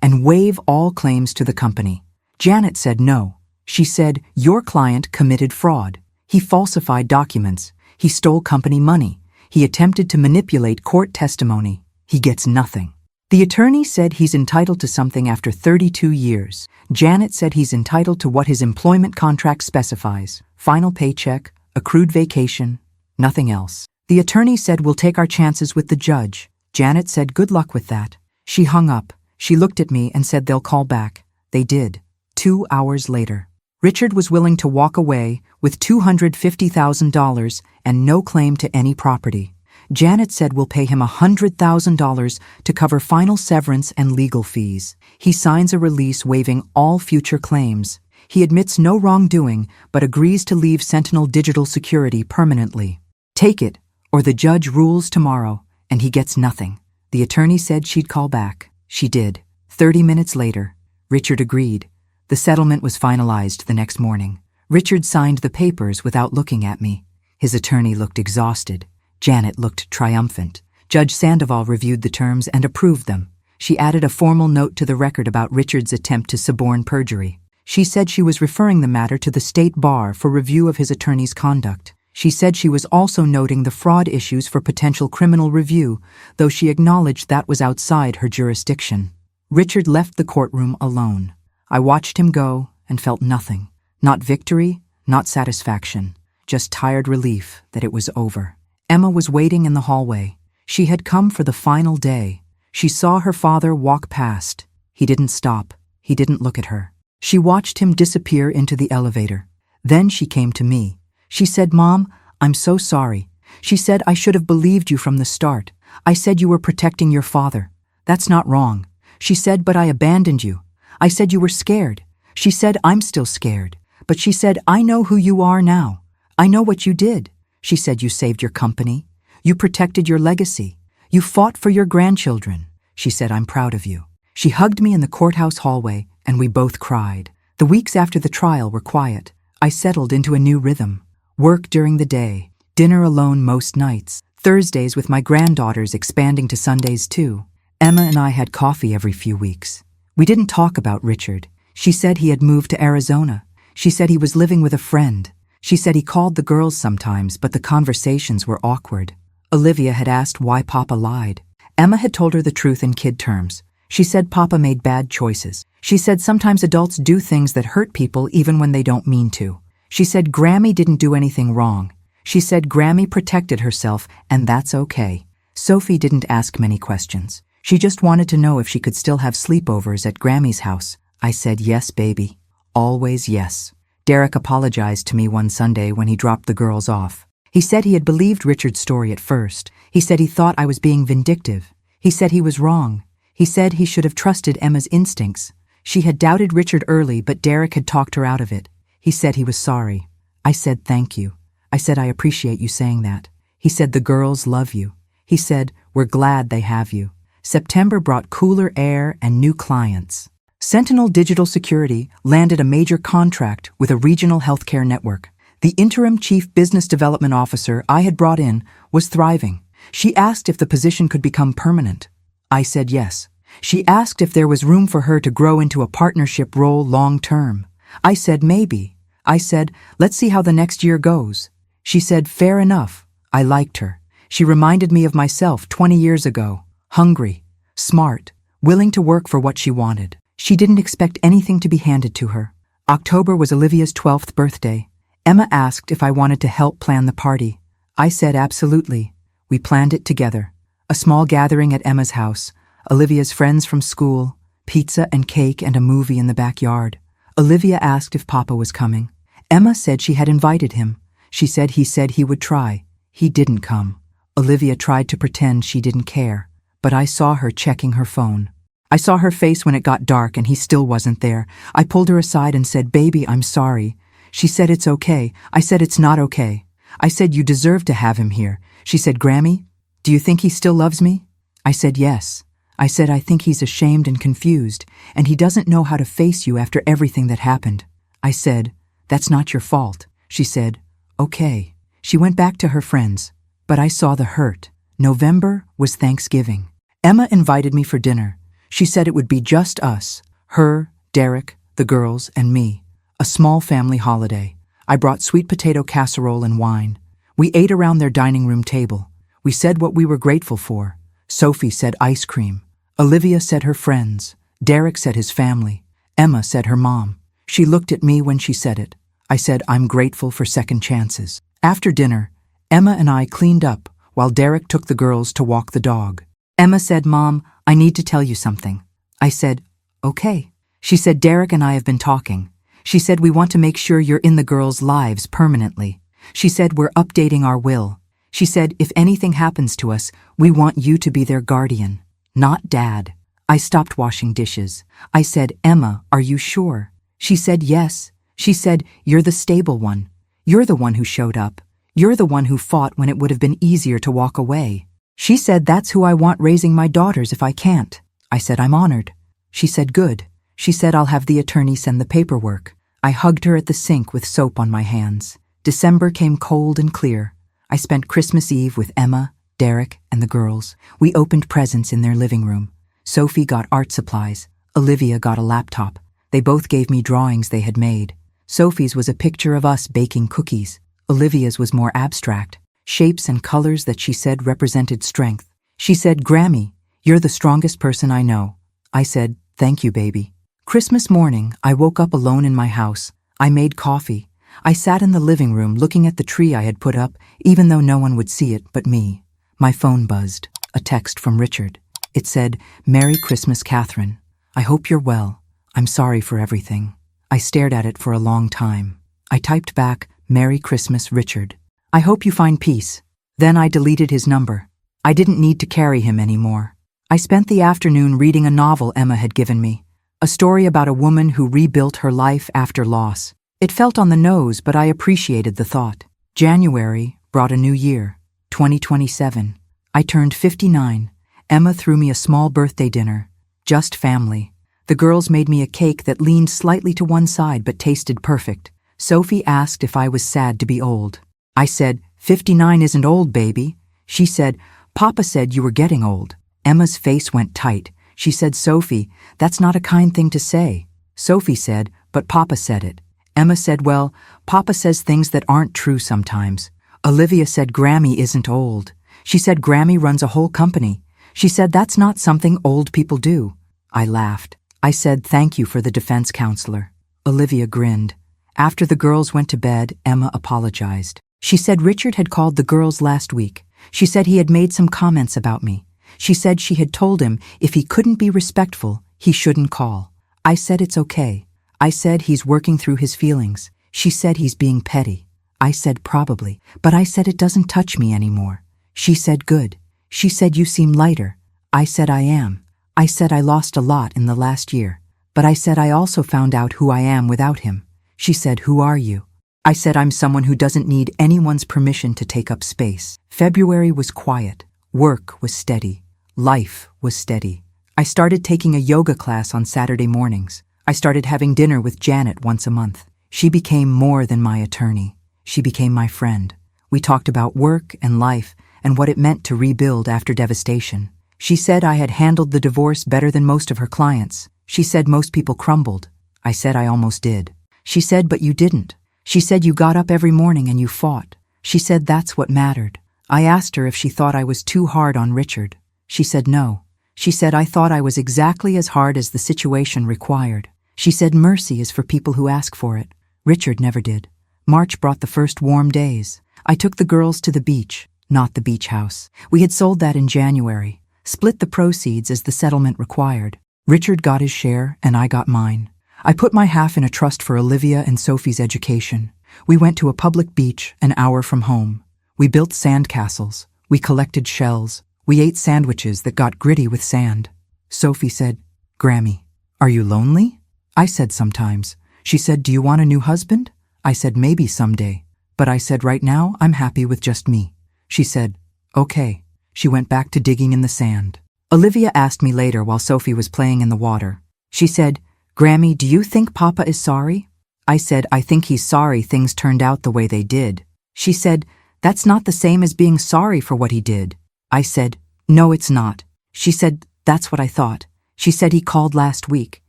S1: and waive all claims to the company. Janet said no. She said, your client committed fraud. He falsified documents. He stole company money. He attempted to manipulate court testimony. He gets nothing. The attorney said he's entitled to something after 32 years. Janet said he's entitled to what his employment contract specifies. Final paycheck, accrued vacation, nothing else. The attorney said we'll take our chances with the judge. Janet said good luck with that. She hung up. She looked at me and said they'll call back. They did. 2 hours later. Richard was willing to walk away with $250,000 and no claim to any property. Janet said we'll pay him $100,000 to cover final severance and legal fees. He signs a release waiving all future claims. He admits no wrongdoing but agrees to leave Sentinel Digital Security permanently. Take it, or the judge rules tomorrow, and he gets nothing. The attorney said she'd call back. She did. 30 minutes later, Richard agreed. The settlement was finalized the next morning. Richard signed the papers without looking at me. His attorney looked exhausted. Janet looked triumphant. Judge Sandoval reviewed the terms and approved them. She added a formal note to the record about Richard's attempt to suborn perjury. She said she was referring the matter to the state bar for review of his attorney's conduct. She said she was also noting the fraud issues for potential criminal review, though she acknowledged that was outside her jurisdiction. Richard left the courtroom alone. I watched him go and felt nothing. Not victory, not satisfaction, just tired relief that it was over. Emma was waiting in the hallway. She had come for the final day. She saw her father walk past. He didn't stop. He didn't look at her. She watched him disappear into the elevator. Then she came to me. She said, "Mom, I'm so sorry." She said, "I should have believed you from the start. I said you were protecting your father. That's not wrong." She said, "But I abandoned you. I said you were scared." She said, "I'm still scared." But she said, "I know who you are now. I know what you did." She said, "You saved your company. You protected your legacy. You fought for your grandchildren." She said, "I'm proud of you." She hugged me in the courthouse hallway, and we both cried. The weeks after the trial were quiet. I settled into a new rhythm. Work during the day, dinner alone most nights, Thursdays with my granddaughters expanding to Sundays too. Emma and I had coffee every few weeks. We didn't talk about Richard. She said he had moved to Arizona. She said he was living with a friend. She said he called the girls sometimes, but the conversations were awkward. Olivia had asked why Papa lied. Emma had told her the truth in kid terms. She said Papa made bad choices. She said sometimes adults do things that hurt people even when they don't mean to. She said Grammy didn't do anything wrong. She said Grammy protected herself, and that's okay. Sophie didn't ask many questions. She just wanted to know if she could still have sleepovers at Grammy's house. I said, "Yes, baby. Always yes." Derek apologized to me one Sunday when he dropped the girls off. He said he had believed Richard's story at first. He said he thought I was being vindictive. He said he was wrong. He said he should have trusted Emma's instincts. She had doubted Richard early, but Derek had talked her out of it. He said he was sorry. I said thank you. I said I appreciate you saying that. He said the girls love you. He said we're glad they have you. September brought cooler air and new clients. Sentinel Digital Security landed a major contract with a regional healthcare network. The interim chief business development officer I had brought in was thriving. She asked if the position could become permanent. I said yes. She asked if there was room for her to grow into a partnership role long term. I said maybe. I said, "Let's see how the next year goes." She said, "Fair enough." I liked her. She reminded me of myself 20 years ago. Hungry, smart, willing to work for what she wanted. She didn't expect anything to be handed to her. October was Olivia's 12th birthday. Emma asked if I wanted to help plan the party. I said absolutely. We planned it together. A small gathering at Emma's house, Olivia's friends from school, pizza and cake and a movie in the backyard. Olivia asked if Papa was coming. Emma said she had invited him. She said he would try. He didn't come. Olivia tried to pretend she didn't care, but I saw her checking her phone. I saw her face when it got dark and he still wasn't there. I pulled her aside and said, "Baby, I'm sorry." She said, "It's okay." I said, "It's not okay." I said, "You deserve to have him here." She said, "Grammy, do you think he still loves me?" I said, "Yes." I said, "I think he's ashamed and confused, and he doesn't know how to face you after everything that happened." I said, "That's not your fault." She said, "Okay." She went back to her friends, but I saw the hurt. November was Thanksgiving. Emma invited me for dinner. She said it would be just us, her, Derek, the girls, and me. A small family holiday. I brought sweet potato casserole and wine. We ate around their dining room table. We said what we were grateful for. Sophie said ice cream. Olivia said her friends. Derek said his family. Emma said her mom. She looked at me when she said it. I said I'm grateful for second chances. After dinner, Emma and I cleaned up while Derek took the girls to walk the dog. Emma said, "Mom, I need to tell you something." I said, "Okay." She said, "Derek and I have been talking. She said we want to make sure you're in the girls' lives permanently. She said we're updating our will. She said if anything happens to us, we want you to be their guardian, not Dad." I stopped washing dishes. I said, "Emma, are you sure?" She said, "Yes." She said, "You're the stable one. You're the one who showed up. You're the one who fought when it would have been easier to walk away." She said, "That's who I want raising my daughters if I can't." I said, "I'm honored." She said, "Good." She said, "I'll have the attorney send the paperwork." I hugged her at the sink with soap on my hands. December came cold and clear. I spent Christmas Eve with Emma, Derek, and the girls. We opened presents in their living room. Sophie got art supplies. Olivia got a laptop. They both gave me drawings they had made. Sophie's was a picture of us baking cookies. Olivia's was more abstract, shapes and colors that she said represented strength. She said, "Grammy, you're the strongest person I know." I said, "Thank you, baby." Christmas morning, I woke up alone in my house. I made coffee. I sat in the living room looking at the tree I had put up, even though no one would see it but me. My phone buzzed. A text from Richard. It said, "Merry Christmas, Catherine. I hope you're well. I'm sorry for everything." I stared at it for a long time. I typed back, "Merry Christmas, Richard. I hope you find peace." Then I deleted his number. I didn't need to carry him anymore. I spent the afternoon reading a novel Emma had given me, a story about a woman who rebuilt her life after loss. It felt on the nose, but I appreciated the thought. January brought a new year, 2027. I turned 59. Emma threw me a small birthday dinner, just family. The girls made me a cake that leaned slightly to one side but tasted perfect. Sophie asked if I was sad to be old. I said, 59 isn't old, baby." She said, "Papa said you were getting old." Emma's face went tight. She said, "Sophie, that's not a kind thing to say." Sophie said, "But Papa said it." Emma said, "Well, Papa says things that aren't true sometimes." Olivia said, "Grammy isn't old." She said, "Grammy runs a whole company." She said, "That's not something old people do." I laughed. I said, "Thank you for the defense counselor." Olivia grinned. After the girls went to bed, Emma apologized. She said Richard had called the girls last week. She said he had made some comments about me. She said she had told him if he couldn't be respectful, he shouldn't call. I said it's okay. I said he's working through his feelings. She said he's being petty. I said probably, but I said it doesn't touch me anymore. She said good. She said you seem lighter. I said I am. I said I lost a lot in the last year, but I said I also found out who I am without him. She said, "Who are you?" I said I'm someone who doesn't need anyone's permission to take up space. February was quiet. Work was steady. Life was steady. I started taking a yoga class on Saturday mornings. I started having dinner with Janet once a month. She became more than my attorney. She became my friend. We talked about work and life and what it meant to rebuild after devastation. She said I had handled the divorce better than most of her clients. She said most people crumbled. I said I almost did. She said, "But you didn't." She said you got up every morning and you fought. She said that's what mattered. I asked her if she thought I was too hard on Richard. She said no. She said I thought I was exactly as hard as the situation required. She said mercy is for people who ask for it. Richard never did. March brought the first warm days. I took the girls to the beach, not the beach house. We had sold that in January, split the proceeds as the settlement required. Richard got his share and I got mine. I put my half in a trust for Olivia and Sophie's education. We went to a public beach an hour from home. We built sandcastles. We collected shells. We ate sandwiches that got gritty with sand. Sophie said, "Grammy, are you lonely?" I said sometimes. She said, "Do you want a new husband?" I said, "Maybe someday." But I said, "Right now, I'm happy with just me." She said, "Okay." She went back to digging in the sand. Olivia asked me later while Sophie was playing in the water. She said, "Grammy, do you think Papa is sorry?" I said, "I think he's sorry things turned out the way they did." She said, "That's not the same as being sorry for what he did." I said, "No, it's not." She said, "That's what I thought." She said he called last week.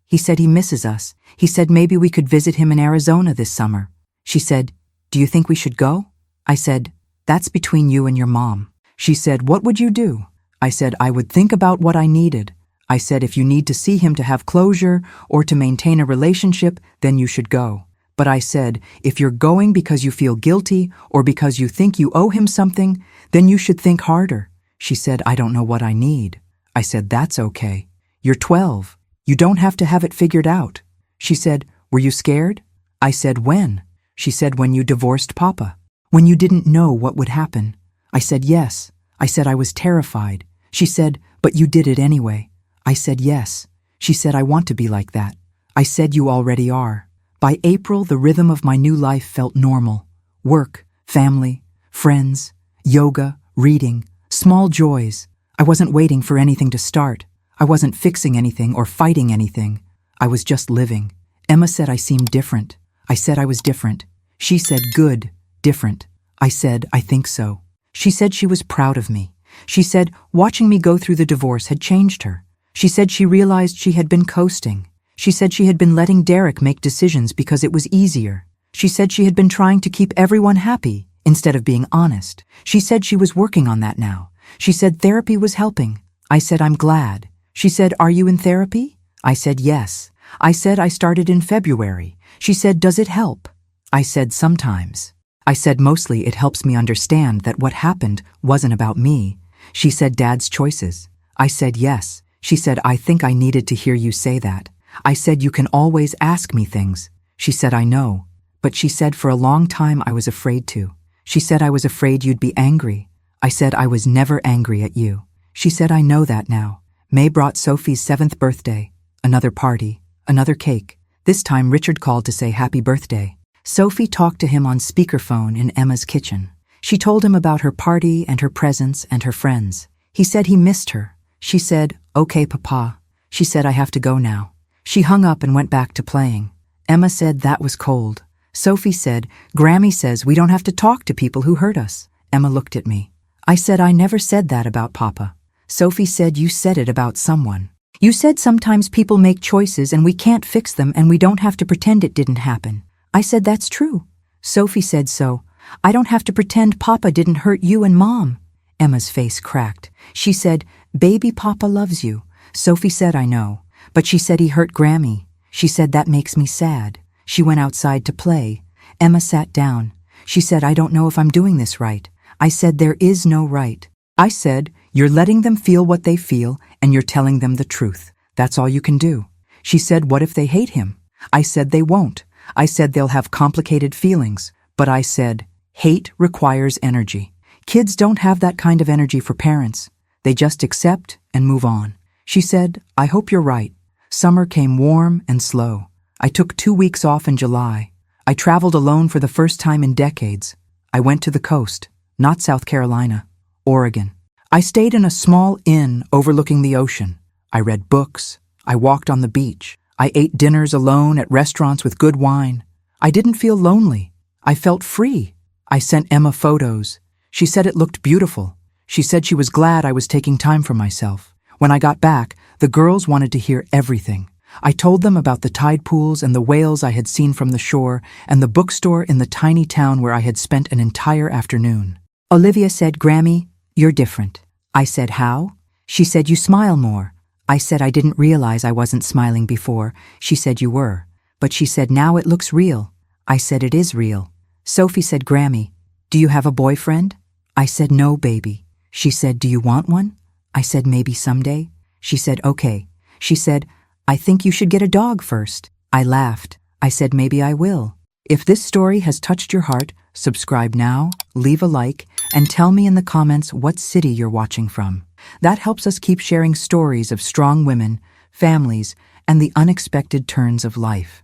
S1: He said he misses us. He said maybe we could visit him in Arizona this summer. She said, "Do you think we should go?" I said, "That's between you and your mom." She said, "What would you do?" I said, "I would think about what I needed." I said if you need to see him to have closure or to maintain a relationship, then you should go. But I said, if you're going because you feel guilty or because you think you owe him something, then you should think harder. She said, I don't know what I need. I said, that's okay. You're 12. You don't have to have it figured out. She said, were you scared? I said, when? She said, when you divorced Papa. When you didn't know what would happen. I said, yes. I said, I was terrified. She said, but you did it anyway. I said, yes. She said, I want to be like that. I said, you already are. By April, the rhythm of my new life felt normal. Work, family, friends, yoga, reading, small joys. I wasn't waiting for anything to start. I wasn't fixing anything or fighting anything. I was just living. Emma said I seemed different. I said I was different. She said, good, different. I said, I think so. She said she was proud of me. She said watching me go through the divorce had changed her. She said she realized she had been coasting. She said she had been letting Derek make decisions because it was easier. She said she had been trying to keep everyone happy instead of being honest. She said she was working on that now. She said therapy was helping. I said, I'm glad. She said, are you in therapy? I said, yes. I said, I started in February. She said, does it help? I said, sometimes. I said, mostly it helps me understand that what happened wasn't about me. She said, Dad's choices. I said, yes. She said, I think I needed to hear you say that. I said, you can always ask me things. She said, I know. But she said, for a long time I was afraid to. She said, I was afraid you'd be angry. I said, I was never angry at you. She said, I know that now. May brought Sophie's 7th birthday. Another party. Another cake. This time Richard called to say happy birthday. Sophie talked to him on speakerphone in Emma's kitchen. She told him about her party and her presents and her friends. He said he missed her. She said, okay, Papa. She said, I have to go now. She hung up and went back to playing. Emma said that was cold. Sophie said, Grammy says we don't have to talk to people who hurt us. Emma looked at me. I said, I never said that about Papa. Sophie said, you said it about someone. You said sometimes people make choices and we can't fix them and we don't have to pretend it didn't happen. I said, that's true. Sophie said, so I don't have to pretend Papa didn't hurt you and Mom. Emma's face cracked. She said, baby Papa loves you. Sophie said, I know. But she said he hurt Grammy. She said, that makes me sad. She went outside to play. Emma sat down. She said, I don't know if I'm doing this right. I said, there is no right. I said, you're letting them feel what they feel and you're telling them the truth. That's all you can do. She said, what if they hate him? I said, they won't. I said, they'll have complicated feelings. But I said, hate requires energy. Kids don't have that kind of energy for parents. They just accept and move on. She said, I hope you're right. Summer came warm and slow. I took 2 weeks off in July. I traveled alone for the first time in decades. I went to the coast, not South Carolina, Oregon. I stayed in a small inn overlooking the ocean. I read books. I walked on the beach. I ate dinners alone at restaurants with good wine. I didn't feel lonely. I felt free. I sent Emma photos. She said it looked beautiful. She said she was glad I was taking time for myself. When I got back, the girls wanted to hear everything. I told them about the tide pools and the whales I had seen from the shore and the bookstore in the tiny town where I had spent an entire afternoon. Olivia said, Grammy, you're different. I said, how? She said, you smile more. I said, I didn't realize I wasn't smiling before. She said, you were. But she said, now it looks real. I said, it is real. Sophie said, Grammy, do you have a boyfriend? I said, no, baby. She said, do you want one? I said, maybe someday. She said, okay. She said, I think you should get a dog first. I laughed. I said, maybe I will. If this story has touched your heart, subscribe now, leave a like, and tell me in the comments what city you're watching from. That helps us keep sharing stories of strong women, families, and the unexpected turns of life.